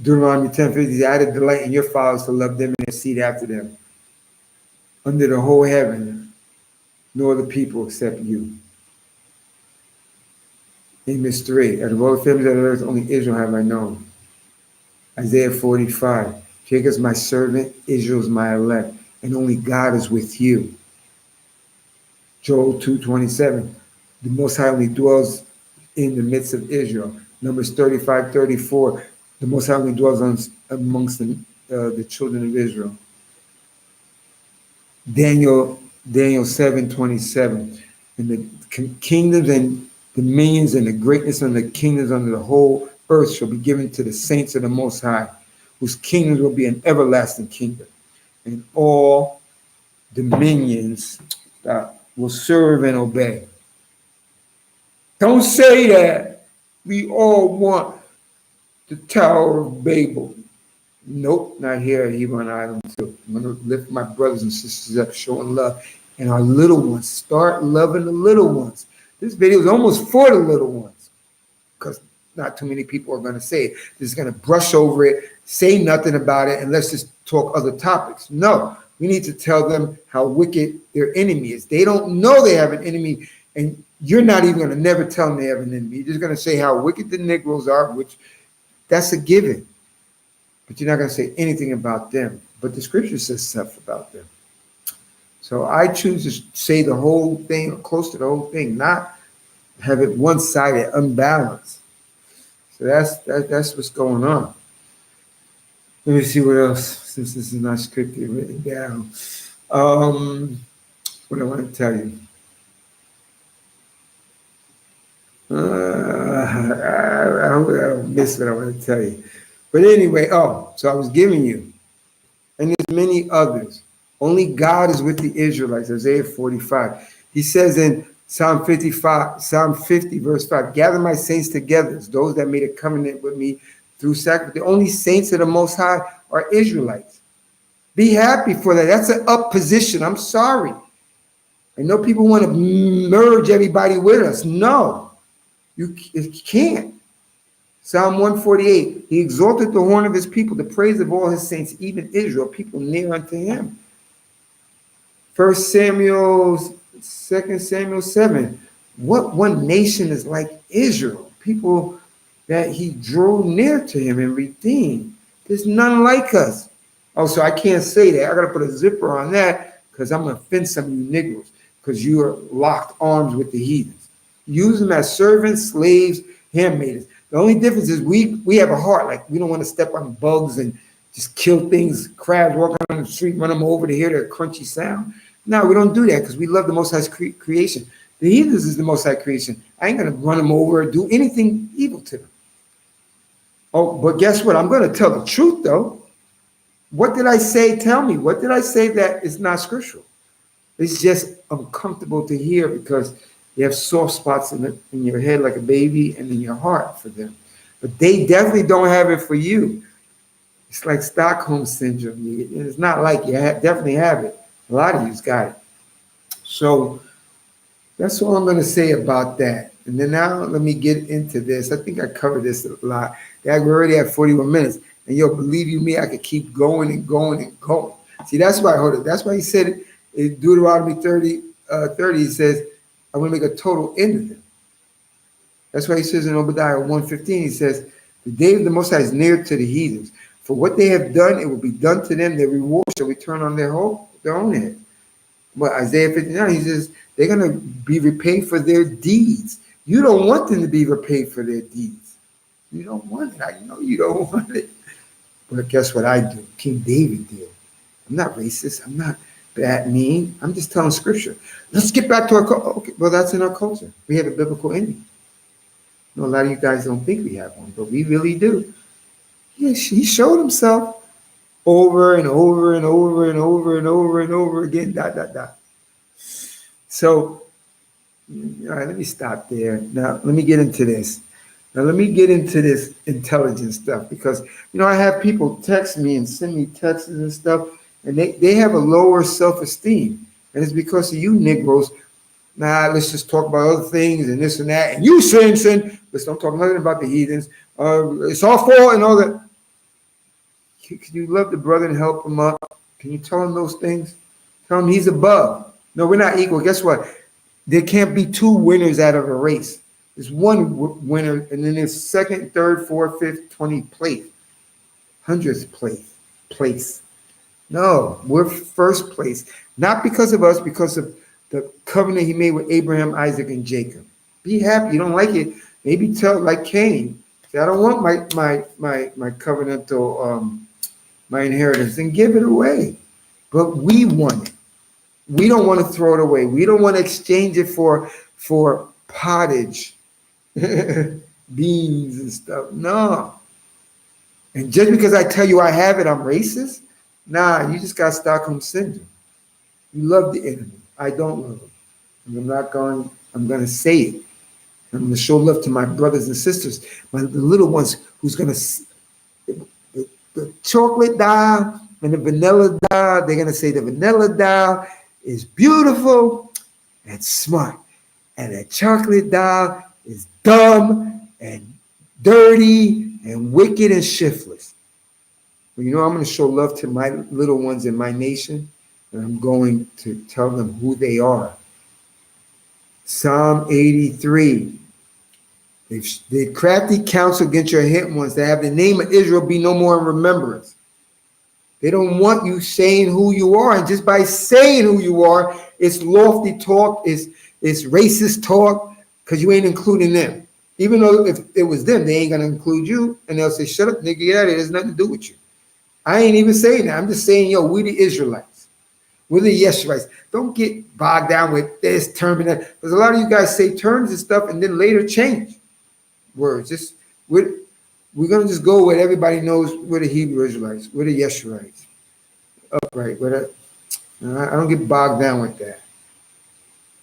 Deuteronomy 10:50, I added delight in your fathers to love them and their seed after them. Under the whole heaven, no other people except you. Amos 3, out of all the families of the earth, only Israel have I known. Isaiah 45, Jacob's my servant, Israel's my elect, and only God is with you. Joel 2:27, the Most High only dwells in the midst of Israel. Numbers 35:34, the Most High only dwells amongst the children of Israel. Daniel 7:27, and the kingdoms and dominions and the greatness of the kingdoms under the whole earth shall be given to the saints of the Most High, whose kingdoms will be an everlasting kingdom, and all dominions will serve and obey. Don't say that we all want the Tower of Babel. Nope, not here at Hebron Island too. I'm going to lift my brothers and sisters up, showing love. And our little ones, start loving the little ones. This video is almost for the little ones because not too many people are going to say it. They're just going to brush over it, say nothing about it, and let's just talk other topics. No, we need to tell them how wicked their enemy is. They don't know they have an enemy, and you're not even going to never tell them they have an enemy. You're just going to say how wicked the Negroes are, which that's a given. But you're not going to say anything about them. But the scripture says stuff about them. So I choose to say the whole thing, or close to the whole thing, not have it one-sided, unbalanced. So that's what's going on. Let me see what else, since this is not scripted written down. What I want to tell you. I miss what I want to tell you. But anyway, so I was giving you, and there's many others. Only God is with the Israelites, Isaiah 45. He says in Psalm 50, verse 5, gather my saints together, those that made a covenant with me through sacrifice. The only saints of the Most High are Israelites. Be happy for that. That's an up position. I'm sorry. I know people want to merge everybody with us. No, you can't. Psalm 148, he exalted the horn of his people, the praise of all his saints, even Israel, people near unto him. 2 Samuel 7, what one nation is like Israel? People that he drew near to him and redeemed. There's none like us. Oh, so I can't say that. I got to put a zipper on that because I'm going to offend some of you Negroes because you are locked arms with the heathens. Use them as servants, slaves, handmaidens. The only difference is we have a heart. Like we don't want to step on bugs and just kill things, crabs walking on the street, run them over to hear their crunchy sound. No, we don't do that because we love the Most High's creation. The heathens is the Most High creation. I ain't going to run them over or do anything evil to them. Oh, but guess what? I'm going to tell the truth, though. What did I say? Tell me. What did I say that is not scriptural? It's just uncomfortable to hear because you have soft spots in your head like a baby and in your heart for them. But they definitely don't have it for you. It's like Stockholm Syndrome. It's not like you definitely have it. A lot of you's got it. So that's all I'm going to say about that. And then now let me get into this. I think I covered this a lot. Yeah, we're already at 41 minutes. And yo, believe you me, I could keep going and going and going. See, that's why, hold it. That's why he said it in Deuteronomy 30, he says, I'm going to make a total end of them. That's why he says in Obadiah 1:15, he says, the day of the Most High is near to the heathens. For what they have done, it will be done to them. Their reward shall return on their own head. But Isaiah 59, he says, they're going to be repaid for their deeds. You don't want them to be repaid for their deeds. You don't want it. I know you don't want it. But guess what I do? King David did. I'm not racist. I'm not that mean. I'm just telling scripture. Let's get back to our culture. Okay, well, that's in our culture. We have a biblical ending. A lot of you guys don't think we have one, but we really do. Yeah, he showed himself over and over and over and over and over and over again, So, all right, let me stop there. Now, let me get into this. Now, let me get into this intelligence stuff because, I have people text me and send me texts and stuff, and they have a lower self-esteem. And it's because of you Negroes. Nah, let's just talk about other things and this and that. And you sin. Let's don't talk nothing about the heathens. It's all fault and all that. Can you love the brother and help him up? Can you tell him those things? Tell him he's above. No, we're not equal. Guess what? There can't be two winners out of a race. There's one winner, and then there's second, third, fourth, fifth, 20th place, 100th place. No, we're first place. Not because of us, because of the covenant he made with Abraham, Isaac, and Jacob. Be happy. You don't like it. Maybe tell like Cain. Say, I don't want my covenantal my inheritance, and give it away. But we want it. We don't want to throw it away. We don't want to exchange it for pottage, beans and stuff. No. And just because I tell you I have it, I'm racist? Nah, you just got Stockholm Syndrome. You love the enemy. I don't love him. And I'm going to say it. I'm going to show love to my brothers and sisters, the little ones who's going to, the chocolate dial and the vanilla dial, they're going to say the vanilla dial is beautiful and smart. And the chocolate dial is dumb and dirty and wicked and shiftless. But I'm going to show love to my little ones in my nation, and I'm going to tell them who they are. Psalm 83. They crafty counsel against your hidden ones, to have the name of Israel be no more in remembrance. They don't want you saying who you are. And just by saying who you are, it's lofty talk, it's racist talk, because you ain't including them. Even though if it was them, they ain't going to include you. And they'll say, shut up, nigga, get out of here. There's nothing to do with you. I ain't even saying that. I'm just saying, we the Israelites. We're the Yeshurites. Don't get bogged down with this term and that. Because a lot of you guys say terms and stuff and then later change words. We're going to just go where everybody knows we're the Hebrew Israelites. We're the Yeshurites. Upright. I don't get bogged down with that.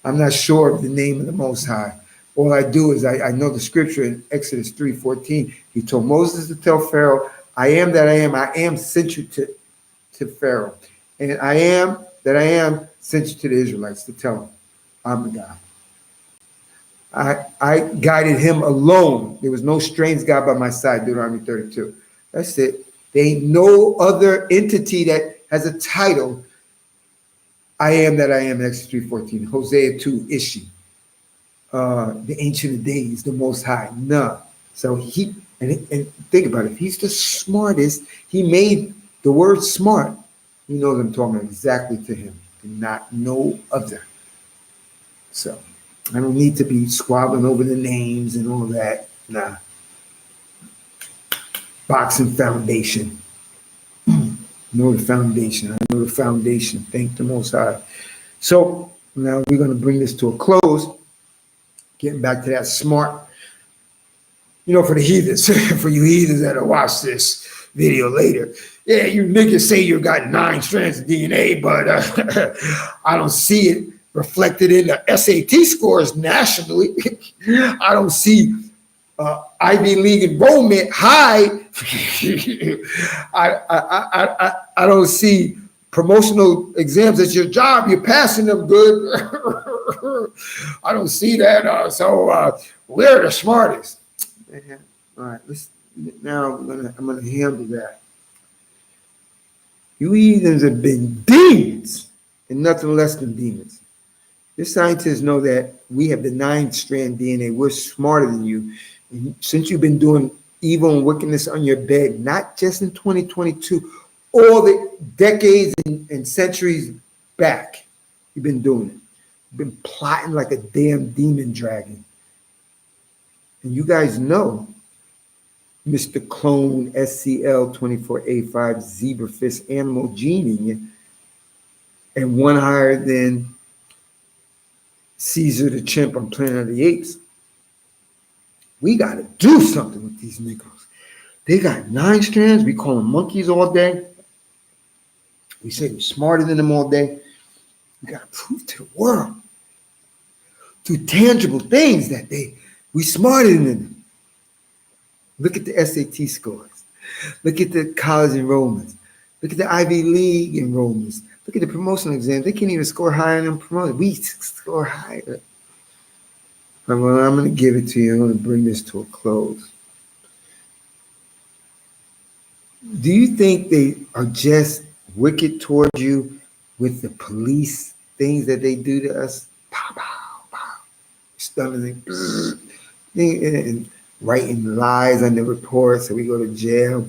I'm not sure of the name of the Most High. All I do is I know the scripture in Exodus 3:14. He told Moses to tell Pharaoh, I am that I am sent you to Pharaoh. And I am that I am sent you to the Israelites to tell him. I'm the guy. I guided him alone. There was no strange God by my side, Deuteronomy 32. That's it. There ain't no other entity that has a title. I am that I am, Exodus 3:14. Hosea 2, Ishi. The Ancient of Days, the Most High. Nah. So and think about it. If he's the smartest, he made the word smart. He knows I'm talking exactly to him, and not no other. So I don't need to be squabbling over the names and all that. Nah. Boxing foundation. Know the foundation. I know the foundation. Thank the Most High. So now we're going to bring this to a close. Getting back to that smart, for the heathens, for you heathens that'll watch this video later. Yeah, you niggas say you got 9 strands of DNA, but I don't see it reflected in the SAT scores nationally. I don't see Ivy League enrollment high. I don't see promotional exams at your job. You're passing them good. I don't see that. So we're the smartest. All right, I'm gonna handle that. You heathens have been demons and nothing less than demons. The scientists know that we have the 9-strand DNA. We're smarter than you. And since you've been doing evil and wickedness on your bed, not just in 2022, all the decades and centuries back, you've been doing it. You've been plotting like a damn demon dragon. And you guys know Mr. Clone SCL24A5 zebrafish animal gene in you, and one higher than Caesar the chimp on Planet of the Apes. We got to do something with these Negroes. They got 9 strands. We call them monkeys all day. We say we're smarter than them all day. We got to prove to the world through tangible things that we smarter than them. Look at the SAT scores. Look at the college enrollments. Look at the Ivy League enrollments. Look at the promotional exams. They can't even score higher than promoted. We score higher. Well, I'm going to give it to you. I'm going to bring this to a close. Do you think they are just wicked towards you with the police things that they do to us? Pow, pow, pow. Stunning, and writing lies on the report so we go to jail,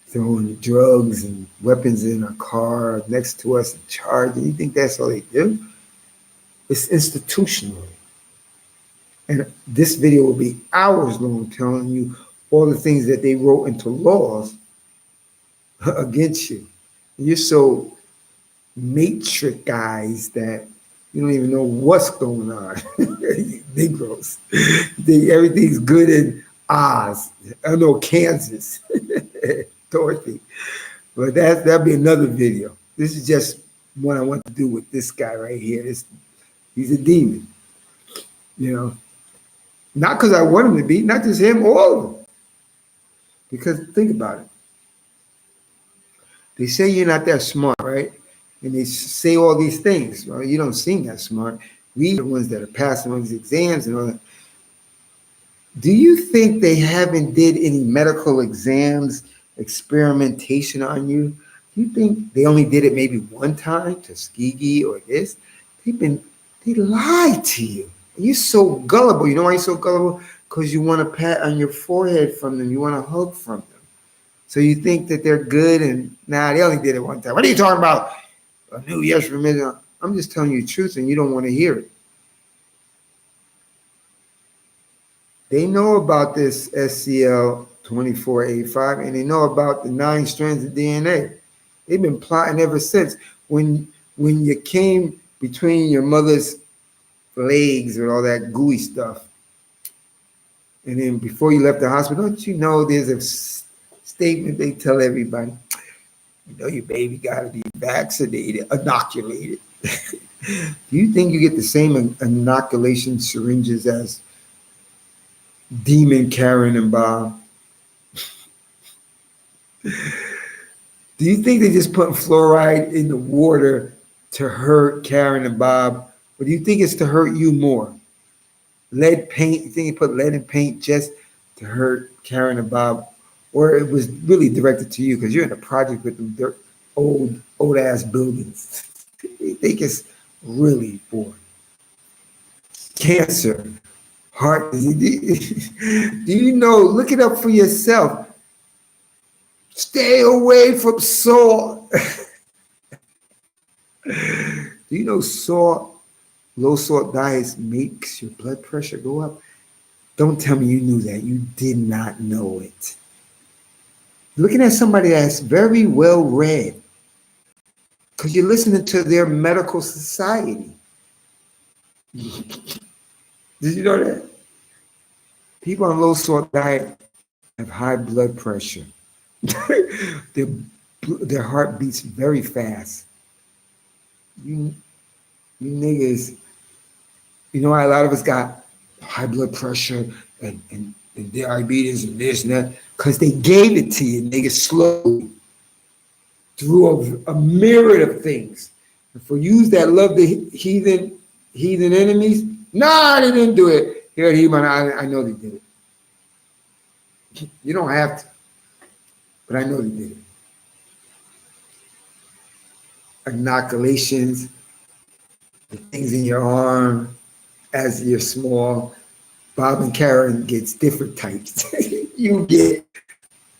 throwing drugs and weapons in our car next to us and charging. You think that's all they do? It's institutional. And this video will be hours long telling you all the things that they wrote into laws against you. You're so matrixized that you don't even know what's going on. Negroes. Everything's good in Oz. I know Kansas. Dorothy. But that'll be another video. This is just what I want to do with this guy right here. He's a demon. Not because I want him to be, not just him, all of them. Because think about it. They say you're not that smart, right? And they say all these things. Well, you don't seem that smart. We are the ones that are passing all these exams and all that. Do you think they haven't did any medical exams, experimentation on you? Do you think they only did it maybe one time, Tuskegee or this? They lied to you. You're so gullible. You know why you're so gullible? Because you want a pat on your forehead from them. You want a hug from them. So you think that they're good and they only did it one time. What are you talking about? A new yes from me. I'm just telling you the truth and you don't want to hear it. They know about this SCL24A5 and they know about the 9 strands of DNA. They've been plotting ever since. When you came between your mother's legs and all that gooey stuff, and then before you left the hospital, don't you know there's a statement they tell everybody? Your baby got to be vaccinated, inoculated. Do you think you get the same inoculation syringes as Demon, Karen, and Bob? Do you think they just put fluoride in the water to hurt Karen and Bob Or do you think it's to hurt you more? Lead paint, you think he put lead in paint just to hurt Karen and Bob? Or it was really directed to you because you're in a project with them old ass buildings. You think it's really for cancer, heart disease? Do you know? Look it up for yourself. Stay away from salt. Do you know low salt diets makes your blood pressure go up? Don't tell me you knew that. You did not know it. Looking at somebody that's very well read because you're listening to their medical society. Did you know that? People on low salt diet have high blood pressure. their heart beats very fast. You niggas, you know why a lot of us got high blood pressure and diabetes and this and that? Because they gave it to you, niggas, slowly through a myriad of things. And for you that love the heathen enemies, nah, they didn't do it. Here at Heman, I know they did it. You don't have to, but I know they did it. Inoculations, the things in your arm as you're small. Bob and Karen gets different types. You get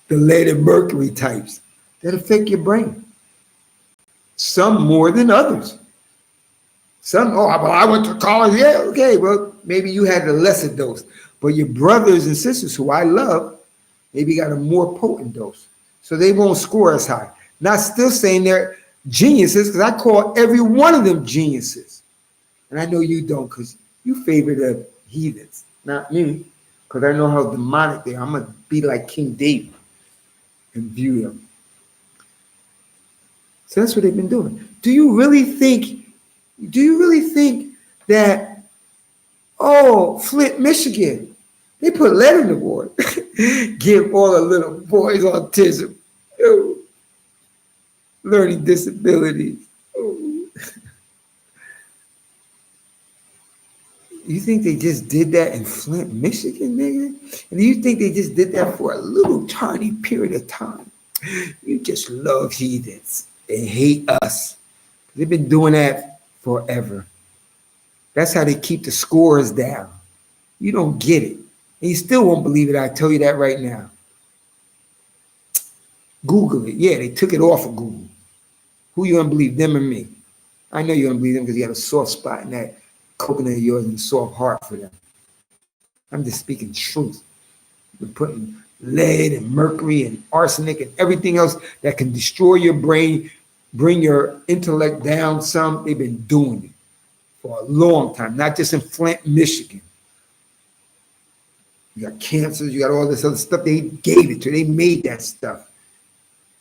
the lead and mercury types that affect your brain. Some more than others. Some, well, I went to college. Yeah, okay, well, maybe you had a lesser dose. But your brothers and sisters, who I love, maybe got a more potent dose. So they won't score as high. Not still saying they're geniuses, because I call every one of them geniuses. And I know you don't, because you favor the heathens, not me, because I know how demonic they are. I'm going to be like King David and view them. So that's what they've been doing. Do you really think that, oh, Flint, Michigan, they put lead in the water, give all the little boys autism, learning disabilities. You think they just did that in Flint, Michigan, nigga? And you think they just did that for a little tiny period of time? You just love heathens and hate us. They've been doing that forever. That's how they keep the scores down. You don't get it. And you still won't believe it. I tell you that right now. Google it. Yeah, they took it off of Google. Who you gonna believe, them or me? I know you're gonna believe them because you got a soft spot in that coconut of yours and a soft heart for them. I'm just speaking truth. We're putting lead and mercury and arsenic and everything else that can destroy your brain, bring your intellect down some. They've been doing it for a long time, not just in Flint, Michigan. You got cancers, you got all this other stuff. They gave it to you. They made that stuff.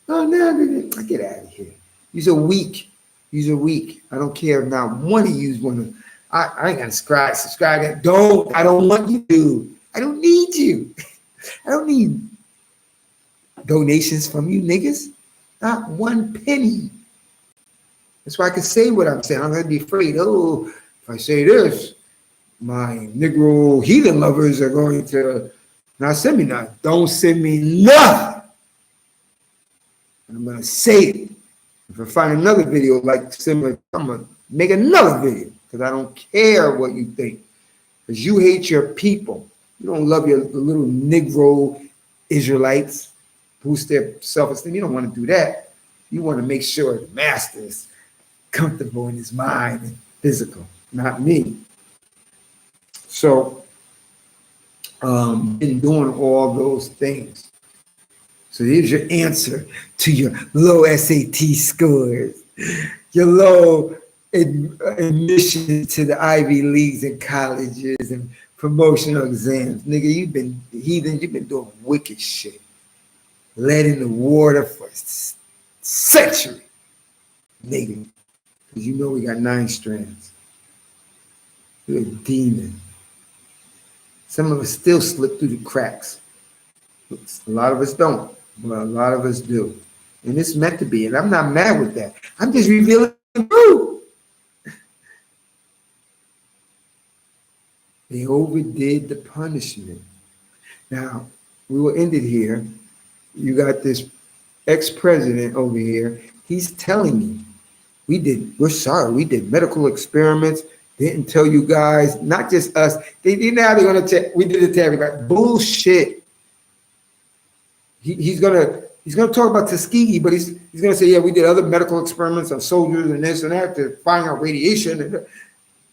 Oh, no, get out of here. You're weak. You're weak. I don't care if not one of you want to. I ain't gonna subscribe that. I don't want you to. I don't need you. I don't need donations from you niggas. Not one penny. That's why I can say what I'm saying. I'm gonna be afraid. Oh, if I say this, my Negro heathen lovers are going to not send me nothing. Don't send me nothing. And I'm gonna say it. If I find another video like similar, I'm gonna make another video because I don't care what you think. Because you hate your people. You don't love the little Negro Israelites, boost their self-esteem. You don't want to do that. You want to make sure the master is comfortable in his mind and physical, not me. So, been doing all those things. So here's your answer to your low SAT scores, your low admission to the Ivy Leagues and colleges and promotional exams. Nigga, you've been doing wicked shit. Lead in the water for centuries. Nigga, because you know we got 9 strands. You're a demon. Some of us still slip through the cracks. A lot of us don't, but a lot of us do. And it's meant to be, and I'm not mad with that. I'm just revealing the truth. They overdid the punishment. Now, we will end it here. You got this ex-president over here. He's telling me, we're sorry, we did medical experiments, didn't tell you guys, not just us. Now they're gonna tell, we did it to everybody. Bullshit. He's gonna talk about Tuskegee, but he's gonna say, yeah, we did other medical experiments on soldiers and this and that to find out radiation. And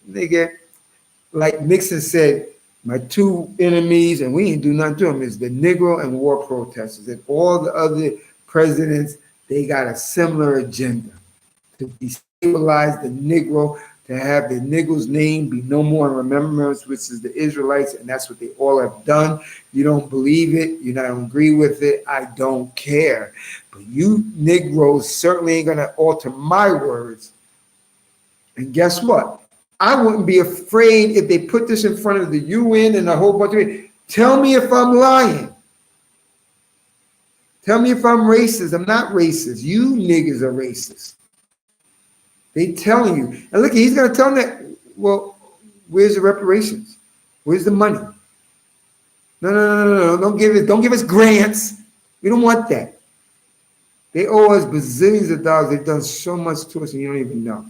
nigga, like Nixon said, my two enemies, and we ain't do nothing to them, is the Negro and war protesters. And all the other presidents, they got a similar agenda to destabilize the Negro, to have the Negro's name be no more in remembrance, which is the Israelites, and that's what they all have done. You don't believe it, you don't agree with it, I don't care. But you Negroes certainly ain't gonna alter my words. And guess what? I wouldn't be afraid if they put this in front of the UN and a whole bunch of it. Tell me if I'm lying. Tell me if I'm racist. I'm not racist. You niggas are racist. They telling you. And look, he's going to tell them that, well, where's the reparations? Where's the money? No. Don't give us grants. We don't want that. They owe us bazillions of dollars. They've done so much to us and you don't even know.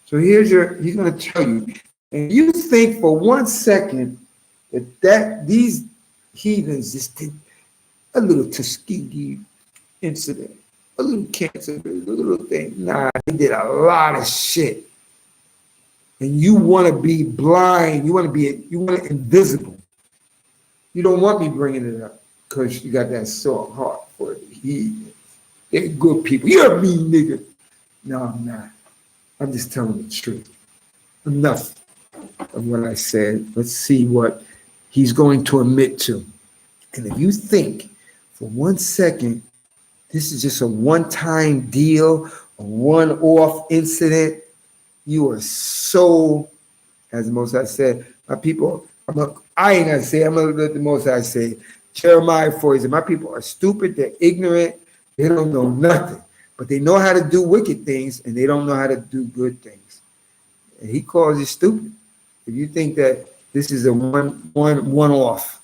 So he's going to tell you. And you think for 1 second that these heathens just did a little Tuskegee incident, a little cancer, a little thing. Nah, they did a lot of shit. And you want to be blind. You want it invisible. You don't want me bringing it up because you got that soft heart for the heathens. They're good people. You're a mean nigga. No, I'm not. I'm just telling the truth. Enough of what I said. Let's see what he's going to admit to. And if you think for 1 second this is just a one-time deal, a one-off incident, you are so, as the Most High said, my people, I ain't gonna say, I'm gonna let the Most High say, Jeremiah 4, he said, my people are stupid, they're ignorant, they don't know nothing, but they know how to do wicked things and they don't know how to do good things. And he calls you stupid. If you think that this is a one-off,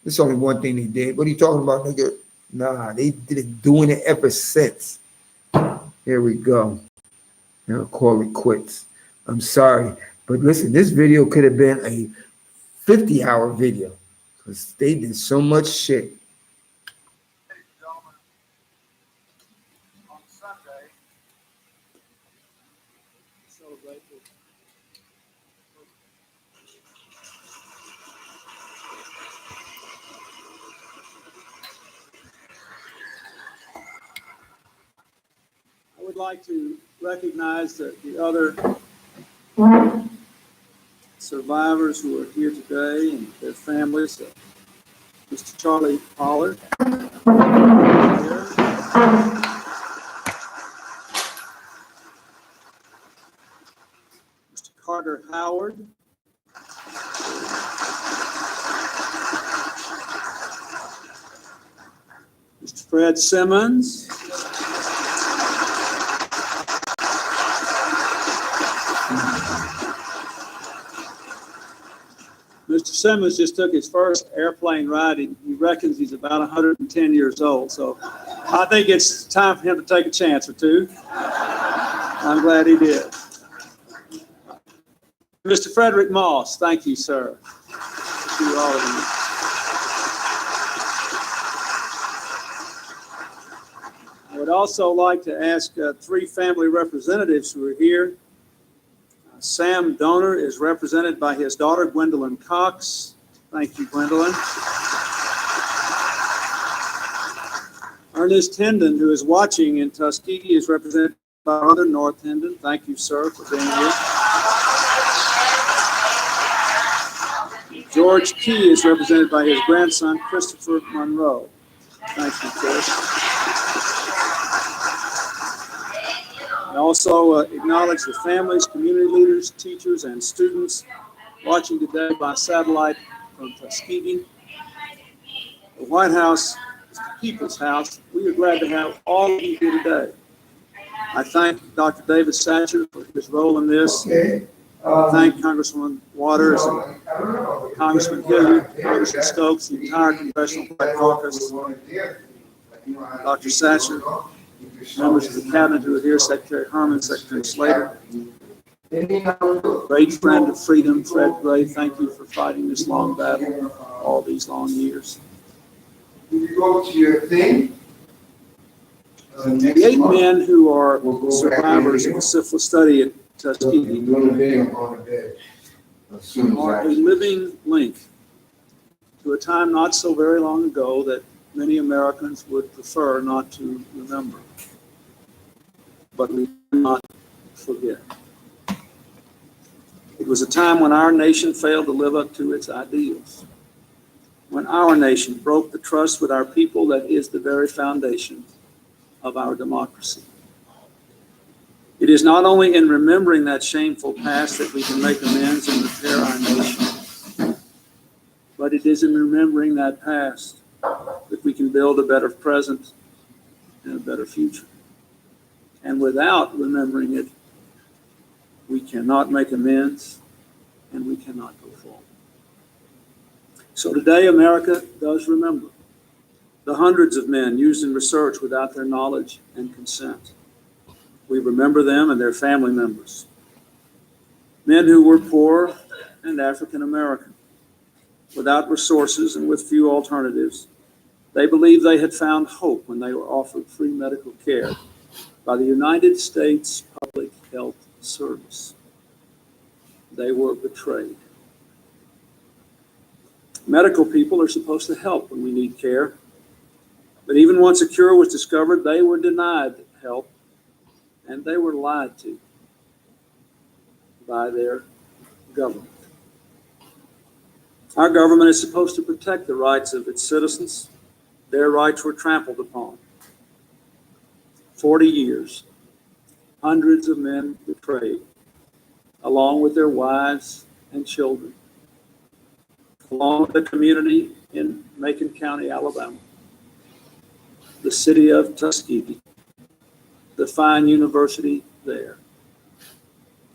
this is only one thing they did. What are you talking about, nigga? Nah, they've been doing it ever since. Here we go. Now call it quits. I'm sorry, but listen, this video could have been a 50-hour video because they did so much shit. I would like to recognize the other survivors who are here today and their families. Mr. Charlie Pollard, Mr. Carter Howard, Mr. Fred Simmons, Mr. Simmons just took his first airplane ride. He reckons he's about 110 years old. So I think it's time for him to take a chance or two. I'm glad he did. Mr. Frederick Moss, thank you, sir. To all of you. I would also like to ask three family representatives who are here. Sam Donor is represented by his daughter, Gwendolyn Cox. Thank you, Gwendolyn. Ernest Hendon, who is watching in Tuskegee, is represented by our mother, North Hendon. Thank you, sir, for being here. George Key is represented by his grandson, Christopher Monroe. Thank you, Chris. I also acknowledge the families, community leaders, teachers, and students watching today by satellite from Tuskegee. The White House is the people's house. We are glad to have all of you here today. I thank Dr. David Satcher for his role in this. Okay. Thank Congresswoman Waters and Congressman Hilliard, Congressman Stokes, the entire Congressional Black Caucus, Dr. Satcher, members of the Cabinet who are here, Secretary Herman, Secretary Slater, great friend of freedom, Fred Gray, thank you for fighting this long battle all these long years. You go to your thing. The 8 men who are survivors of the syphilis study at Tuskegee are a living link to a time not so very long ago that many Americans would prefer not to remember. But we cannot forget. It was a time when our nation failed to live up to its ideals, when our nation broke the trust with our people that is the very foundation of our democracy. It is not only in remembering that shameful past that we can make amends and repair our nation, but it is in remembering that past that we can build a better present and a better future. And without remembering it, we cannot make amends and we cannot go forward. So today, America does remember the hundreds of men used in research without their knowledge and consent. We remember them and their family members. Men who were poor and African American, without resources and with few alternatives. They believed they had found hope when they were offered free medical care by the United States Public Health Service. They were betrayed. Medical people are supposed to help when we need care, but even once a cure was discovered, they were denied help and they were lied to by their government. Our government is supposed to protect the rights of its citizens. Their rights were trampled upon. 40 years, hundreds of men betrayed, along with their wives and children, along with the community in Macon County, Alabama, the city of Tuskegee, the fine university there,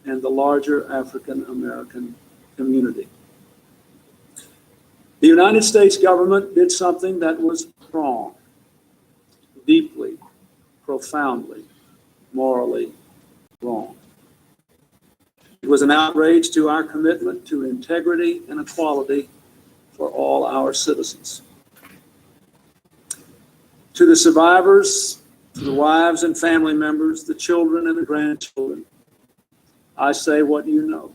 and the larger African American community. The United States government did something that was wrong, deeply, profoundly, morally wrong. It was an outrage to our commitment to integrity and equality for all our citizens. To the survivors, to the wives and family members, the children and the grandchildren, I say what you know.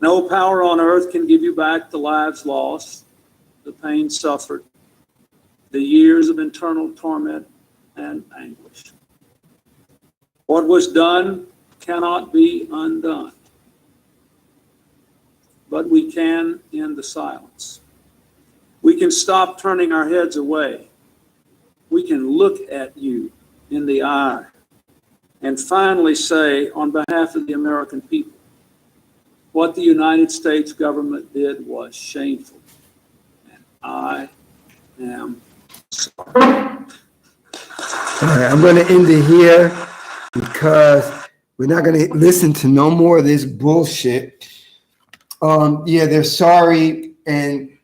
No power on earth can give you back the lives lost, the pain suffered, the years of internal torment and anguish. What was done cannot be undone, but we can end the silence. We can stop turning our heads away. We can look at you in the eye and finally say, on behalf of the American people, what the United States government did was shameful, and I am sorry. All right, I'm going to end it here because we're not going to listen to no more of this bullshit. Yeah, they're sorry, and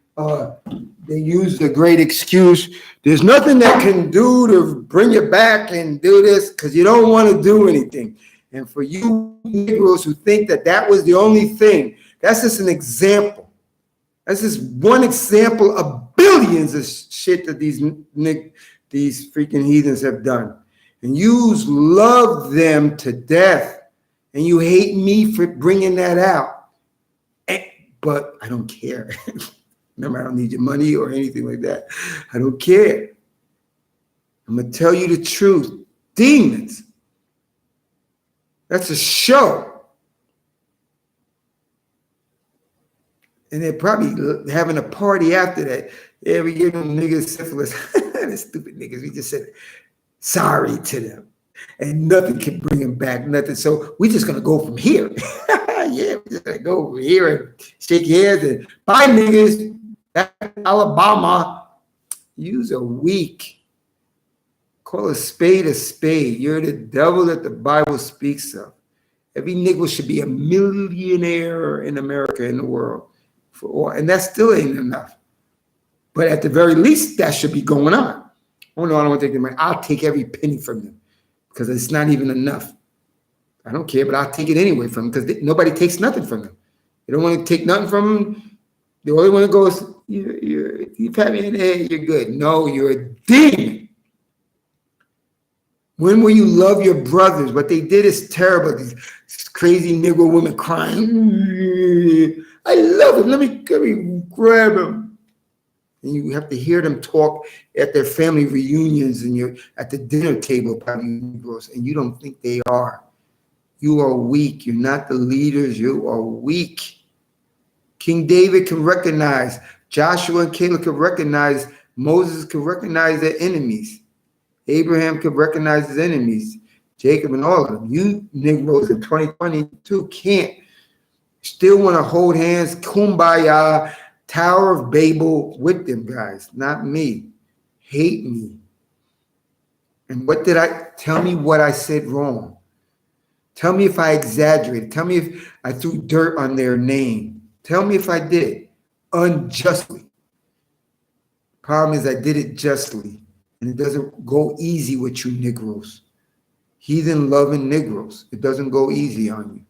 they used a great excuse. There's nothing that can do to bring you back and do this because you don't want to do anything. And for you Negroes who think that that was the only thing, that's just an example. That's just one example of billions of shit that these freaking heathens have done. And you love them to death, and you hate me for bringing that out. But I don't care. Remember, I don't need your money or anything like that. I don't care. I'm going to tell you the truth. Demons. That's a show. And they're probably having a party after that. Yeah, we give them niggas syphilis. The stupid niggas. We just said sorry to them. And nothing can bring them back. Nothing. So we're just going to go from here. Yeah, we're just going to go over here and shake hands and bye, niggas. That's Alabama. You's a weak. Call a spade a spade. You're the devil that the Bible speaks of. Every Negro should be a millionaire in America, in the world. And that still ain't enough. But at the very least, that should be going on. Oh no, I don't want to take the money. I'll take every penny from them because it's not even enough. I don't care, but I'll take it anyway from them because nobody takes nothing from them. They don't want to take nothing from them. They only want to go, you pat me in the head, you're good. No, you're a demon. When will you love your brothers? What they did is terrible. These crazy Negro women crying. I love him. Let me grab him. And you have to hear them talk at their family reunions and you're at the dinner table about you Negroes, and you don't think they are. You are weak. You're not the leaders. You are weak. King David can recognize, Joshua and Caleb can recognize, Moses can recognize their enemies. Abraham could recognize his enemies, Jacob and all of them. You Negroes in 2022 can't. Still want to hold hands, kumbaya, Tower of Babel with them guys, not me. Hate me. And tell me what I said wrong. Tell me if I exaggerated. Tell me if I threw dirt on their name. Tell me if I did unjustly. Problem is I did it justly. And it doesn't go easy with you Negroes. Heathen loving Negroes. It doesn't go easy on you.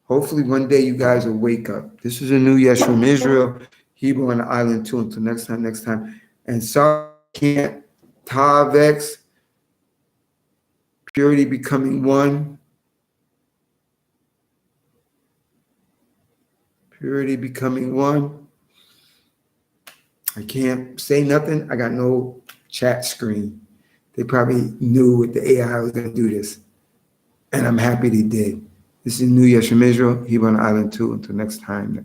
Hopefully one day you guys will wake up. This is a new Yes from Israel, Hebrew on the island too. Until next time. And sorry, can't. Tavex, purity becoming one. Purity becoming one. I can't say nothing. I got no chat screen. They probably knew with the AI was going to do this. And I'm happy they did. This is New Year from Israel, Hebrew on the island too. Until next time.